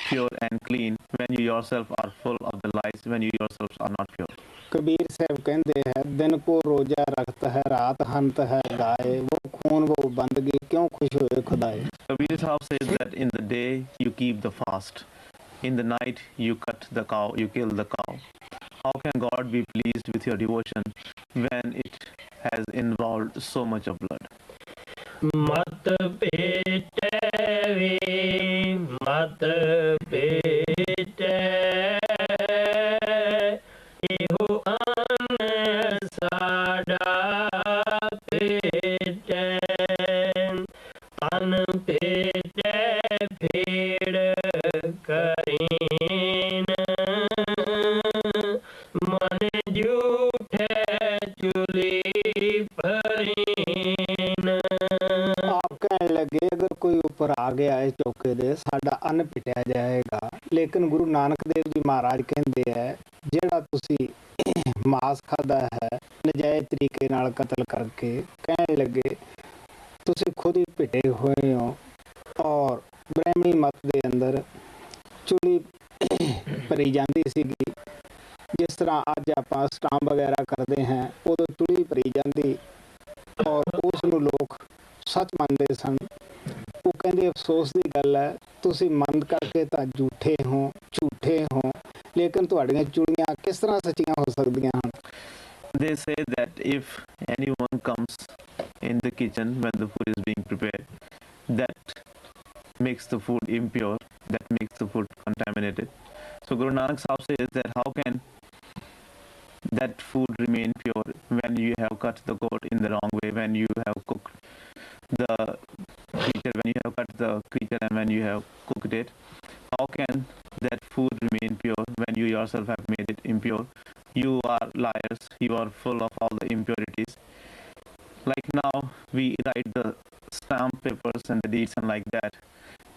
pure and clean when you yourself are full of the lies, when you yourselves are not pure? Kabir साहब कहते हैं दिन को रोजा रखता है रात हंत है गाय, वो खून वो बंदगी क्यों खुश हुए खुदाए। Kabir Sahib says that in the day you keep the fast, in the night you cut the cow, you kill the cow. How can God be pleased with your devotion when it has involved so much of blood? ਮਤ ਭੇਟੈ ਵੇ ਮਤ ਭੇਟੈ ਇਹੋ ਅੰਨ ਸਾਡਾ ਭੇਟੈ ਤਨ ਭੇਟੈ ਫੇੜ ਕਰੀਨ ਮਨ ਝੂਠੈ ਚੁਲੀ ਭਰੀਨ। आप कहने लगे अगर कोई ऊपर आ गया है चौके दे साडा अन्न पिटिया जाएगा, लेकिन गुरु नानक देव जी महाराज कहते हैं ਜਿਹੜਾ ਤੁਸੀਂ ਮਾਸ ਖਾਦਾ ਹੈ ਨਜਾਇਜ਼ ਤਰੀਕੇ ਨਾਲ ਕਤਲ ਕਰਕੇ, ਕਹਿਣ ਲੱਗੇ ਤੁਸੀਂ ਖੁਦ ਹੀ ਪਿਟੇ ਹੋਏ ਹੋ। ਔਰ ਬ੍ਰਾਹਮਣੀ ਮਤ ਦੇ ਅੰਦਰ ਚੁਲੀ ਭਰੀ ਜਾਂਦੀ ਸੀਗੀ, ਜਿਸ ਤਰ੍ਹਾਂ ਅੱਜ ਆਪਾਂ ਸਟਾਂਪ ਵਗੈਰਾ ਕਰਦੇ ਹਾਂ ਉਦੋਂ ਚੁਲੀ ਭਰੀ ਜਾਂਦੀ ਔਰ ਉਸ ਨੂੰ ਲੋਕ ਸੱਚ ਮੰਨਦੇ ਸਨ। ਉਹ ਕਹਿੰਦੇ ਅਫਸੋਸ ਦੀ ਗੱਲ ਹੈ ਤੁਸੀਂ ਮੰਨ ਕਰਕੇ ਤਾਂ ਝੂਠੇ ਹੋ ਲੇਕਿਨ ਤੁਹਾਡੀਆਂ ਚੂੜੀਆਂ ਕਿਸ ਤਰ੍ਹਾਂ ਸੱਚੀਆਂ ਹੋ ਸਕਦੀਆਂ ਹਨ। They say that if anyone comes in the kitchen when the food is being prepared, that makes the food impure, that makes the food contaminated. So Guru Nanak Sahib says that how can that food remain pure when you have cut the goat in the wrong way, when you have cooked the creature, when you have cut the creature and when you have cooked it? How can that food remain pure when you yourself have made it impure? You are liars, you are full of all the impurities. Like now we write the stamp papers and the deeds and like that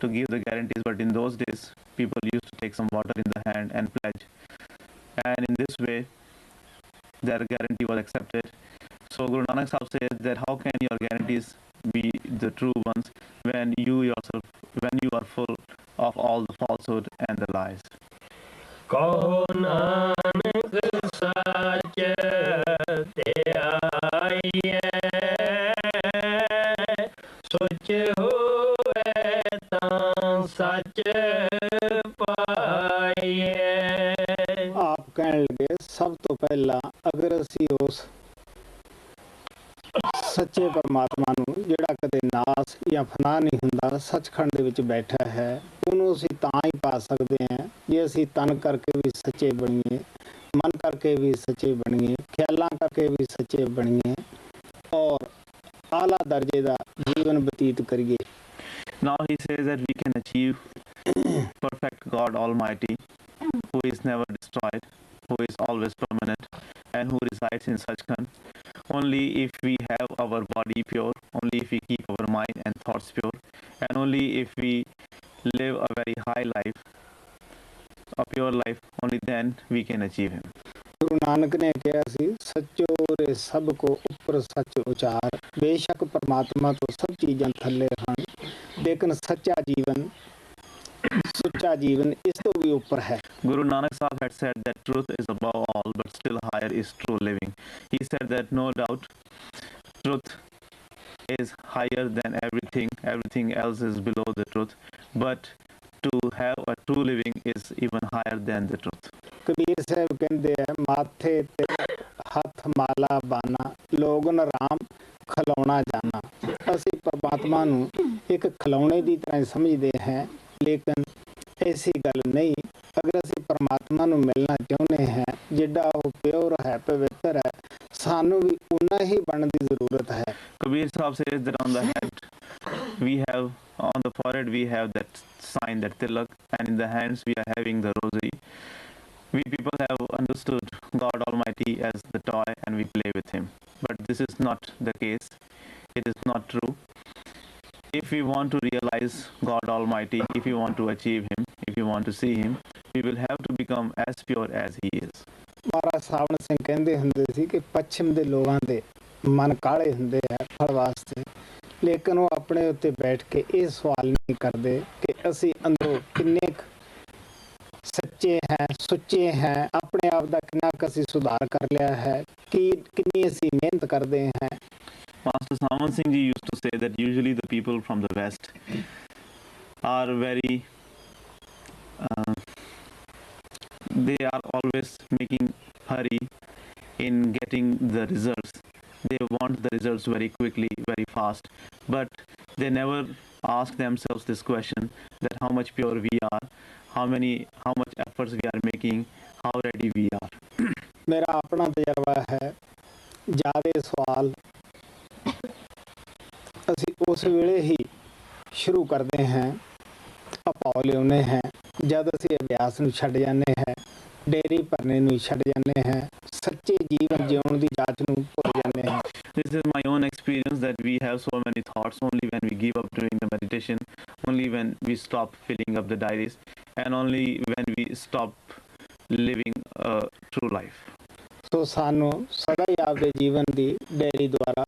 to give the guarantees, but in those days people used to take some water in the hand and pledge, and in this way their guarantee was accepted. So Guru Nanak Sahib says that how can your guarantees be the true ones when you yourself, when you are full of all the falsehood and the lies? ਕਹੋ ਨਾਨਕ ਸੱਚ ਧਿਆਈਐ ਸੋਚ ਹੋਵੇ ਤਾਂ ਸੱਚ ਪਾਈਐ। ਆਪ ਕਹਿਣ ਲੱਗੇ ਸਭ ਤੋਂ ਪਹਿਲਾਂ ਅਗਰ ਅਸੀਂ ਉਸ ਸੱਚੇ ਪਰਮਾਤਮਾ ਨੂੰ ਜਿਹੜਾ ਕਦੇ ਨਾਸ ਜਾਂ ਫਨਾ ਨਹੀਂ ਹੁੰਦਾ ਸੱਚਖੰਡ ਦੇ ਵਿੱਚ ਬੈਠਾ ਹੈ ਉਹਨੂੰ ਅਸੀਂ ਤਾਂ ਹੀ ਪਾ ਸਕਦੇ ਹਾਂ ਜੇ ਅਸੀਂ ਤਨ ਕਰਕੇ ਵੀ ਸੱਚੇ ਬਣੀਏ, ਮਨ ਕਰਕੇ ਵੀ ਸੱਚੇ ਬਣੀਏ, ਖਿਆਲਾਂ ਕਰਕੇ ਵੀ ਸੱਚੇ ਬਣੀਏ ਔਰ ਆਲਾ ਦਰਜੇ ਦਾ ਜੀਵਨ ਬਤੀਤ ਕਰੀਏ। Now he says that we can achieve perfect God Almighty, who is never destroyed, who is always permanent, and who resides in Sachkhand, only if we have our body pure, only if we keep our mind and thoughts pure, and only if we live a very high life, a pure life, only then we can achieve Him. Guru Nanak ਨੇ ਕਿਹਾ ਸੀ ਸੱਚੋ ਰੇ ਸਭ ਕੋ ਉੱਪਰ ਸੱਚ ਉਚਾਰ, ਬੇਸ਼ੱਕ ਪਰਮਾਤਮਾ ਤੋਂ ਸਭ ਚੀਜ਼ਾਂ ਥੱਲੇ ਹਨ ਲੇਕਿਨ ਸੱਚਾ ਜੀਵਨ ਸੁੱਚਾ ਜੀਵਨ ਇਸ ਤੋਂ ਵੀ ਉੱਪਰ ਹੈ। Guru Nanak Sahib had said that truth is above all but still higher is true living. He said that no doubt truth is higher than everything else is below the truth, but to have a true living is even higher than the truth. Kabir Sahib ਕਹਿੰਦੇ ਆ, ਮਾਥੇ ਤੇ ਹੱਥ ਮਾਲਾ ਬਾਨਾ, Logan Ram ਖਿਲਾਉਣਾ ਜਾਣਾ। ਅਸੀਂ ਪਰਮਾਤਮਾ ਨੂੰ ਇੱਕ ਖਿਲਾਉਣੇ ਦੀ ਤਰ੍ਹਾਂ ਹੀ ਸਮਝਦੇ ਹਾਂ, ਲੇਕਿਨ ਐਸੀ ਗੱਲ ਨਹੀਂ। ਅਗਰ ਅਸੀਂ ਪਰਮਾਤਮਾ ਨੂੰ ਮਿਲਣਾ ਚਾਹੁੰਦੇ ਹਾਂ, ਜਿਹੜਾ ਉਹ ਪਿਓਰ ਹੈ, ਪਵਿੱਤਰ ਹੈ, ਸਾਨੂੰ ਵੀ ਉਨਾ ਹੀ ਬਣਨ ਦੀ ਜ਼ਰੂਰਤ ਹੈ। Kabir Sahib says that on the head we have, on the forehead we have that sign, that tilak, and in the hands we are having the rosary. We people have understood God Almighty as the toy and we play with Him. But this is not the case. It is not true. If we want to realize God Almighty, if we want to achieve Him, if we want to see Him, we will have to become as pure as He is. ਮਹਾਰਾਜ ਸਾਵਣ ਸਿੰਘ ਕਹਿੰਦੇ ਹੁੰਦੇ ਸੀ ਕਿ ਪੱਛਮ ਦੇ ਲੋਕਾਂ ਦੇ ਮਨ ਕਾਲੇ ਹੁੰਦੇ ਆ ਫਲ ਵਾਸਤੇ, ਲੇਕਿਨ ਉਹ ਆਪਣੇ ਉੱਤੇ ਬੈਠ ਕੇ ਇਹ ਸਵਾਲ ਨਹੀਂ ਕਰਦੇ ਕਿ ਅਸੀਂ ਅੰਦਰੋਂ ਕਿੰਨੇ ਸੱਚੇ ਹੈ, ਸੁੱਚੇ ਹੈ, ਆਪਣੇ ਆਪ ਦਾ ਕਿੰਨਾ ਕੁ ਅਸੀਂ ਸੁਧਾਰ ਕਰ ਲਿਆ ਹੈ, ਕਿੰਨੀ ਅਸੀਂ ਮਿਹਨਤ ਕਰਦੇ ਹਾਂ। Master Saman Singh ji used to say that usually the people from the West are very, they are always making hurry in getting the results. They want the results very quickly, very fast, but they never ask themselves this question, that how much pure we are, how much efforts we are making, how ready we are. ਮੇਰਾ ਆਪਣਾ ਤਜਰਬਾ ਹੈ, ਜ਼ਿਆਦਾ ਸਵਾਲ ਅਸੀਂ ਉਸ ਵੇਲੇ ਹੀ ਸ਼ੁਰੂ ਕਰਦੇ ਹਾਂ, ਅਪਾਉ ਲਿਆਉਂਦੇ ਹਾਂ, ਜਦ ਅਸੀਂ ਅਭਿਆਸ ਨੂੰ ਛੱਡ ਜਾਂਦੇ ਹਾਂ, ਡੇਰੀ ਭਰਨੇ ਨੂੰ ਛੱਡ ਜਾਂਦੇ ਹਾਂ, ਸੱਚੇ ਜੀਵਨ ਜਿਉਣ ਦੀ ਜਾਂਚ ਨੂੰ ਭੁੱਲ ਜਾਂਦੇ ਹਾਂ। This is my own experience, that we have so many thoughts only when we give up doing the meditation, only when we stop filling up the diaries, and only when we stop living a true life. ਸੋ ਸਾਨੂੰ ਸਦਾ ਹੀ ਆਪਦੇ ਜੀਵਨ ਦੀ dairy ਦੁਆਰਾ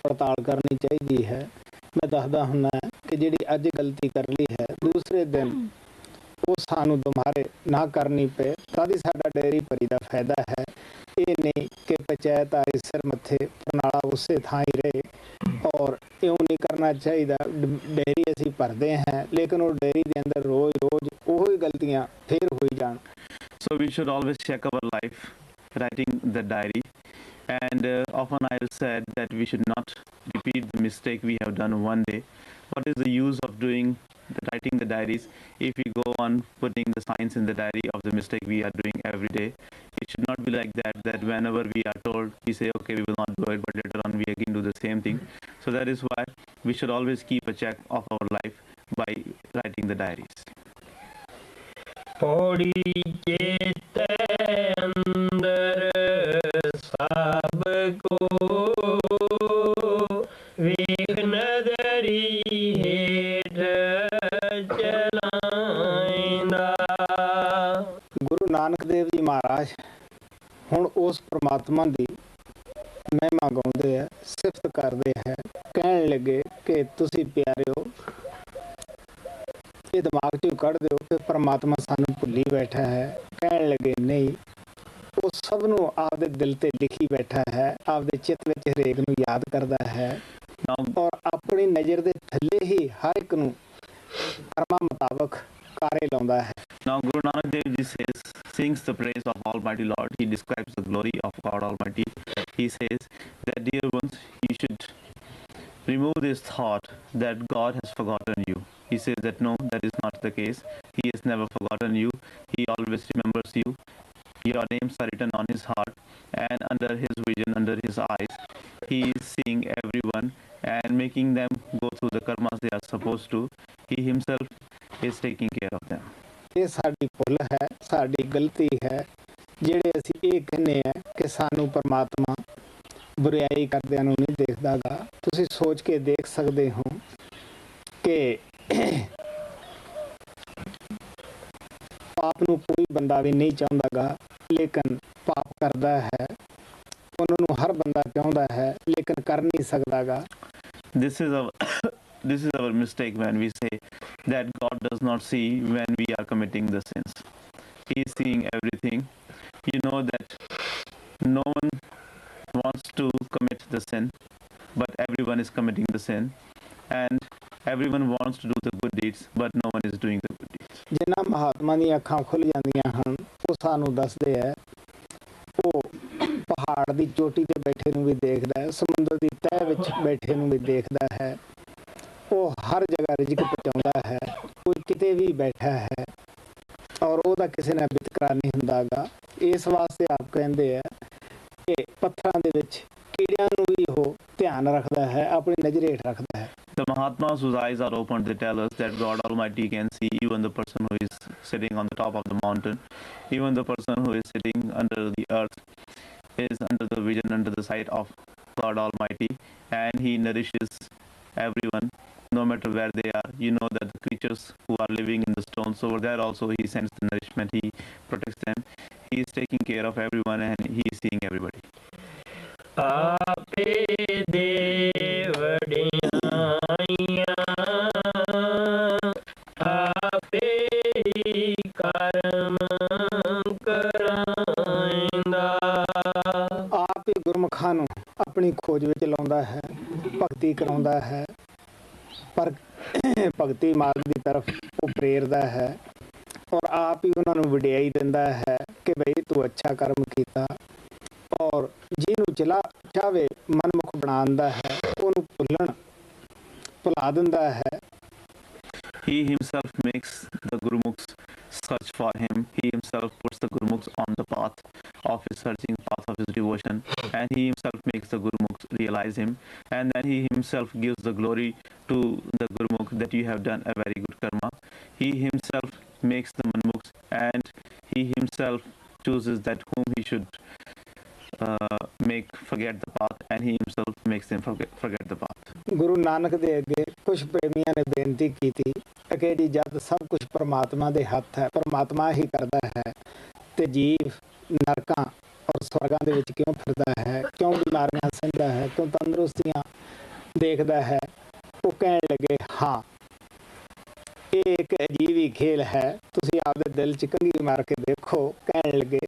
ਪੜਤਾਲ ਕਰਨੀ ਚਾਹੀਦੀ ਹੈ। ਮੈਂ ਦੱਸਦਾ ਹੁੰਦਾ ਕਿ ਜਿਹੜੀ ਅੱਜ ਗਲਤੀ ਕਰ ਲਈ ਹੈ, ਦੂਸਰੇ ਦਿਨ ਉਹ ਸਾਨੂੰ ਦੁਬਾਰੇ ਨਾ ਕਰਨੀ ਪਏ, ਤਦ ਹੀ ਸਾਡਾ ਡੇਰੀ ਭਰੀ ਦਾ ਫਾਇਦਾ ਹੈ। ਇਹ ਨਹੀਂ ਕਿ ਪੰਚਾਇਤ ਆਏ ਸਿਰ ਮੱਥੇ ਪ੍ਰਣਾਲਾ ਉਸੇ ਥਾਂ ਹੀ ਰਹੇ, ਔਰ ਇਉਂ ਨਹੀਂ ਕਰਨਾ ਚਾਹੀਦਾ। ਡੇਰੀ ਅਸੀਂ ਭਰਦੇ ਹਾਂ, ਲੇਕਿਨ ਉਹ ਡੇਰੀ ਦੇ ਅੰਦਰ ਰੋਜ਼ ਉਹੀ ਗਲਤੀਆਂ ਫੇਰ ਹੋਈ ਜਾਣ। So we should always check our life, writing the diary, and often I have said that we should not repeat the mistake we have done one day. What is the use of writing the diaries if we go on putting the signs in the diary of the mistake we are doing every day? It should not be like that whenever we are told, we say, okay, we will not do it, but later on we again do the same thing. So that is why we should always keep a check of our life by writing the diaries. ਪੌੜੀ ਚੇਤੈ ਅੰਦਰ ਸਭ ਕੋ, ਵੇਖ ਨਦਰੀ ਹੇਠ ਚਲਾਇਂਦਾ। ਗੁਰੂ ਨਾਨਕ ਦੇਵ ਜੀ ਮਹਾਰਾਜ ਹੁਣ ਉਸ ਪ੍ਰਮਾਤਮਾ ਦੀ ਮਹਿਮਾ ਗਾਉਂਦੇ ਆ, ਸਿਫਤ ਕਰਦੇ ਹੈ, ਕਹਿਣ ਲੱਗੇ ਕਿ ਤੁਸੀਂ ਪਿਆਰਿਓ, ਇਹ ਦਿਮਾਗ 'ਚੋਂ ਕੱਢ ਦਿਓ ਕਿ ਪਰਮਾਤਮਾ ਸਾਨੂੰ ਭੁੱਲੀ ਬੈਠਾ ਹੈ। ਕਹਿਣ ਲੱਗੇ ਨਹੀਂ, ਉਹ ਸਭ ਨੂੰ ਆਪਦੇ ਦਿਲ ਤੇ ਲਿਖੀ ਬੈਠਾ ਹੈ, ਆਪਦੇ ਚਿੱਤ ਵਿੱਚ ਹਰੇਕ ਨੂੰ ਯਾਦ ਕਰਦਾ ਹੈ, ਔਰ ਆਪਣੀ ਨਜ਼ਰ ਦੇ ਥੱਲੇ ਹੀ ਹਰ ਇੱਕ ਨੂੰ ਕਰਮਾਂ ਮੁਤਾਬਕ ਕਾਰੇ ਲਾਉਂਦਾ ਹੈ। Now Guru Nanak Dev Ji sings the praise of Almighty Lord. He describes the glory of God Almighty. He says that, dear ones, you should remove this thought that God has forgotten you. He says that no, that is not the case. He has never forgotten you. He always remembers you. Your names are written on His heart, and under His vision, under His eyes, He is seeing everyone and making them go through the karmas they are supposed to. He Himself is taking care of them. ਇਹ ਸਾਡੀ ਭੁੱਲ ਹੈ, ਸਾਡੀ ਗਲਤੀ ਹੈ, ਜਿਹੜੇ ਅਸੀਂ ਇਹ ਕਹਿੰਦੇ ਆ ਕਿ ਸਾਨੂੰ ਪਰਮਾਤਮਾ ਬੁਰਾਈ ਕਰਦਿਆਂ ਨੂੰ ਨਹੀਂ ਦੇਖਦਾ ਗਾ। ਤੁਸੀਂ ਸੋਚ ਕੇ ਦੇਖ ਸਕਦੇ ਹੋ ਕਿ ਪਾਪ ਨੂੰ ਕੋਈ ਬੰਦਾ ਵੀ ਨਹੀਂ ਚਾਹੁੰਦਾ ਗਾ, ਲੇਕਿਨ ਪਾਪ ਕਰਦਾ ਹੈ। ਉਹਨਾਂ ਨੂੰ ਹਰ ਬੰਦਾ ਚਾਹੁੰਦਾ ਹੈ, ਲੇਕਿਨ ਕਰ ਨਹੀਂ ਸਕਦਾ ਗਾ। This is our mistake when we say that God does not see when we are committing the sins. He is seeing everything. You know that no one wants to commit the sin, but everyone is committing the sin, and everyone wants to do the good deeds, but no one is doing the good deeds. ਜਿਨ੍ਹਾਂ ਮਹਾਤਮਾ ਦੀਆਂ ਅੱਖਾਂ ਖੁੱਲ ਜਾਂਦੀਆਂ ਹਨ ਉਹ ਸਾਨੂੰ ਦੱਸਦੇ ਹੈ ਉਹ ਪਹਾੜ ਦੀ ਚੋਟੀ ਤੇ ਬੈਠੇ ਨੂੰ ਵੀ ਦੇਖਦਾ ਹੈ, ਸਮੁੰਦਰ ਦੀ ਤਹਿ ਵਿੱਚ ਬੈਠੇ ਨੂੰ ਵੀ ਦੇਖਦਾ ਹੈ, ਉਹ ਹਰ ਜਗ੍ਹਾ ਰਿਜ਼ਕ ਪਹੁੰਚਾਉਂਦਾ ਹੈ, ਕੋਈ ਕਿਤੇ ਵੀ ਬੈਠਾ ਹੈ ਔਰ ਉਹਦਾ ਕਿਸੇ ਨਾਲ ਵਿਤਕਰਾ ਨਹੀਂ ਹੁੰਦਾਗਾ। ਇਸ ਵਾਸਤੇ ਆਪ ਕਹਿੰਦੇ ਆ ਕਿ ਪੱਥਰਾਂ ਦੇ ਵਿੱਚ ਕੀੜਿਆਂ ਨੂੰ ਵੀ ਉਹ ਧਿਆਨ ਰੱਖਦਾ ਹੈ, ਆਪਣੀ ਨਜ਼ਰ ਹੇਠ ਰੱਖਦਾ ਹੈ। The Mahatmas whose eyes are opened, they tell us that God Almighty can see even the person who is sitting on the top of the mountain, even the person who is sitting under the earth is under the vision, under the sight of God Almighty, and He nourishes everyone, no matter where they are. You know that the creatures who are living in the stones over there also He sends the nourishment, He protects them, He is taking care of everyone, and He is seeing everybody. ਆਪੇ ਦੇ ਵਡਿਆਈਆਂ ਆਪੇ ਹੀ ਕਰਮ ਕਰਾਇਂਦਾ। ਆਪ ਹੀ ਗੁਰਮੁਖਾਂ ਨੂੰ ਆਪਣੀ ਖੋਜ ਵਿੱਚ ਲਾਉਂਦਾ ਹੈ, ਭਗਤੀ ਕਰਾਉਂਦਾ ਹੈ, ਪਰ ਭਗਤੀ ਮਾਰਗ ਦੀ ਤਰਫ ਉਹ ਪ੍ਰੇਰਦਾ ਹੈ ਔਰ ਆਪ ਹੀ ਉਹਨਾਂ ਨੂੰ ਵਡਿਆਈ ਦਿੰਦਾ ਹੈ ਕਿ ਬਈ ਤੂੰ ਅੱਛਾ ਕਰਮ ਕੀਤਾ, ਔਰ ਜਿਹਨੂੰ ਚਾਹਵੇ ਮਨਮੁਖ ਬਣਾਉਂਦਾ ਹੈ ਉਹਨੂੰ ਭੁਲਾ ਦਿੰਦਾ ਹੈ। He himself makes the Gurumukhs search for him. He himself puts the Gurumukhs on the path of his searching, path of his devotion, and he himself makes the Gurumukhs realize him, and then he himself gives the glory to the Gurumukh that you have done a very good karma. He himself makes the Manmukhs, and he himself chooses that whom he should make forget the path, and he himself makes them forget the path. Guru Nanak ਦੇ ਅੱਗੇ ਕੁਝ ਪ੍ਰੇਮੀਆਂ ਨੇ ਬੇਨਤੀ ਕੀਤੀ ਕਿ ਜੀ ਜਦ ਸਭ ਕੁਝ ਪਰਮਾਤਮਾ ਦੇ ਹੱਥ ਹੈ, ਪਰਮਾਤਮਾ ਹੀ ਕਰਦਾ ਹੈ, ਤੇ ਜੀਵ ਨਰਕਾਂ ਔਰ ਸਵਰਗਾਂ ਦੇ ਵਿੱਚ ਕਿਉਂ ਫਿਰਦਾ ਹੈ, ਕਿਉਂ ਬਿਮਾਰੀਆਂ ਸਹਿੰਦਾ ਹੈ, ਕਿਉਂ ਤੰਦਰੁਸਤੀਆਂ ਦੇਖਦਾ ਹੈ। ਉਹ ਕਹਿਣ ਲੱਗੇ ਹਾਂ ਇਹ ਇੱਕ ਅਜੀਬ ਹੀ ਖੇਲ ਹੈ, ਤੁਸੀਂ ਆਪਦੇ ਦਿਲ 'ਚ ਕੰਘੀ ਮਾਰ ਕੇ ਦੇਖੋ। ਕਹਿਣ ਲੱਗੇ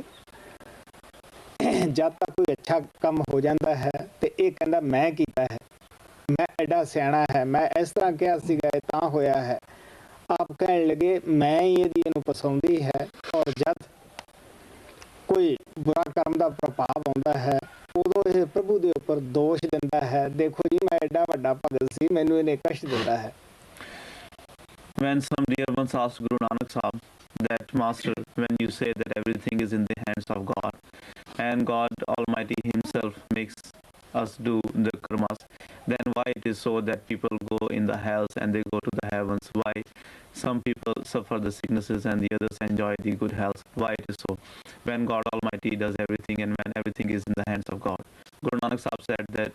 ਜਦ ਤੱਕ ਕੋਈ ਅੱਛਾ ਕੰਮ ਹੋ ਜਾਂਦਾ ਹੈ ਤੇ ਇਹ ਕਹਿੰਦਾ ਮੈਂ ਕੀਤਾ ਹੈ, ਮੈਂ ਐਡਾ ਸਿਆਣਾ ਹੈ, ਮੈਂ ਇਸ ਤਰ੍ਹਾਂ ਕਿਹਾ ਸੀਗਾ ਇਹ ਤਾਂ ਹੋਇਆ ਹੈ। ਆਪ ਕਹਿਣ ਲੱਗੇ ਮੈਂ ਹੀ ਇਹਨੂੰ ਪਸਾਉਂਦੀ ਹੈ, ਔਰ ਜਦ ਕੋਈ ਬੁਰਾ ਕਰਮ ਦਾ ਪ੍ਰਭਾਵ ਆਉਂਦਾ ਹੈ ਉਦੋਂ ਇਹ ਪ੍ਰਭੂ ਦੇ ਉੱਪਰ ਦੋਸ਼ ਦਿੰਦਾ ਹੈ, ਦੇਖੋ ਜੀ ਮੈਂ ਐਡਾ ਵੱਡਾ ਭਗਤ ਸੀ, ਮੈਨੂੰ ਇਹਨੇ ਕਸ਼ਟ ਦਿੰਦਾ ਹੈ। When some dear ones asked Guru Nanak Sahib that, Master, when you say that everything is in the hands of God and God Almighty Himself makes us do the karmas, then why it is so that people go in the hells and they go to the heavens? Why some people suffer the sicknesses and the others enjoy the good health? Why it is so? When God Almighty does everything and when everything is in the hands of God. Guru Nanak Sahib said that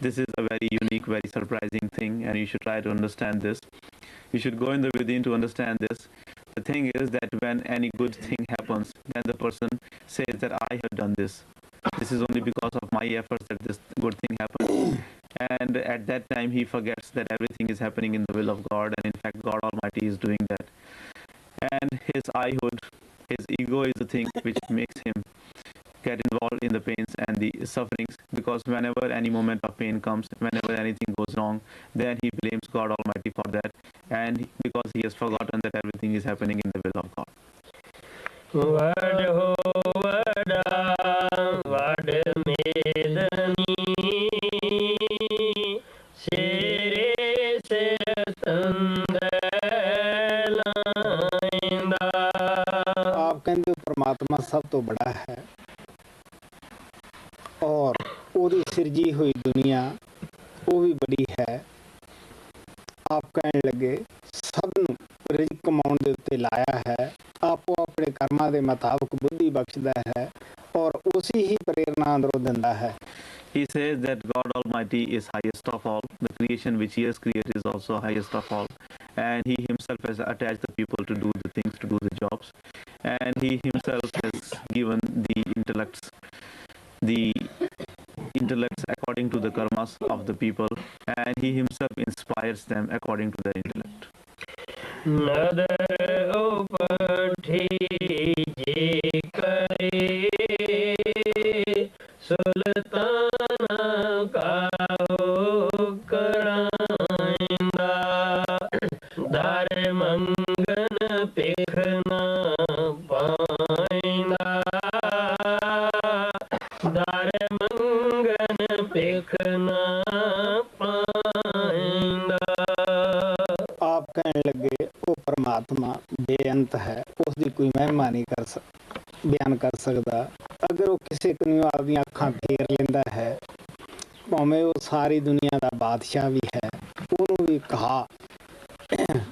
this is a very unique, very surprising thing, and you should try to understand this. You should go in the within to understand this. The thing is that when any good thing happens, then the person says that I have done this. This is only because of my efforts that this good thing happened. And at that time he forgets that everything is happening in the will of God, and in fact God Almighty is doing that. And his eyehood, his ego is the thing which makes him get involved in the pains and the sufferings, because whenever any moment of pain comes, whenever anything goes wrong, then he blames God Almighty for that, and because he has forgotten that everything is happening in the will of God. ਵਡ ਹੋ ਵਡਾ ਵਡ ਮੇਦਨੀ ਸੇਰੇ ਸਿਰ ਤੰਦੈ ਲਾਇਂਦਾ। ਆਪ ਕਹਿੰਦੇ ਪਰਮਾਤਮਾ ਸਭ ਤੋਂ ਬੜਾ ਹੈ ਔਰ ਉਹਦੀ ਸਿਰਜੀ ਹੋਈ ਦੁਨੀਆ ਉਹ ਵੀ ਬੜੀ ਹੈ। ਆਪ ਕਹਿਣ ਲੱਗੇ ਸਭ ਨੂੰ ਰਿਜ਼ਕ ਕਮਾਉਣ ਦੇ ਉੱਤੇ ਲਾਇਆ ਹੈ, ਆਪੋ ਆਪਣੇ ਕਰਮਾਂ ਦੇ ਮੁਤਾਬਕ ਬੁੱਧੀ ਬਖਸ਼ਦਾ ਹੈ ਔਰ ਉਸੇ ਹੀ ਪ੍ਰੇਰਨਾ ਅੰਦਰੋਂ ਦਿੰਦਾ ਹੈ। He says that God Almighty is highest of all. The creation which He has created is also highest of all. And He Himself has attached the people to do the things, to do the jobs. And He Himself has given the intellects according to the karmas of the people. And He Himself inspires them according to their intellect. ਨਦਰ ਉਪਠੀ ਜੇ ਕਰੇ ਸੁਲਤਾਨ ਕਾ ਕਰਾਇਂਦਾ ਦਰ ਮੰਗਨ ਭਿਖ ਨਾ ਪਾਇਂਦਾ ਦਰ ਮੰਗਨ ਭਿਖ ਨਾ ਪਾਇਂਦਾ। ਆਪ ਕਹਿਣ ਲੱਗੇ ਉਹ ਪਰਮਾਤਮਾ ਬੇਅੰਤ ਹੈ, ਉਸ ਦੀ ਕੋਈ ਮਹਿਮਾ ਨਹੀਂ ਬਿਆਨ ਕਰ ਸਕਦਾ। ਅਗਰ ਉਹ ਕਿਸੇ ਨੂੰ ਆਪਦੀਆਂ ਅੱਖਾਂ ਫੇਰ ਲੈਂਦਾ ਹੈ, ਭਾਵੇਂ ਉਹ ਸਾਰੀ ਦੁਨੀਆ ਦਾ ਬਾਦਸ਼ਾਹ ਵੀ ਹੈ, ਉਹਨੂੰ ਵੀ ਕਹਾ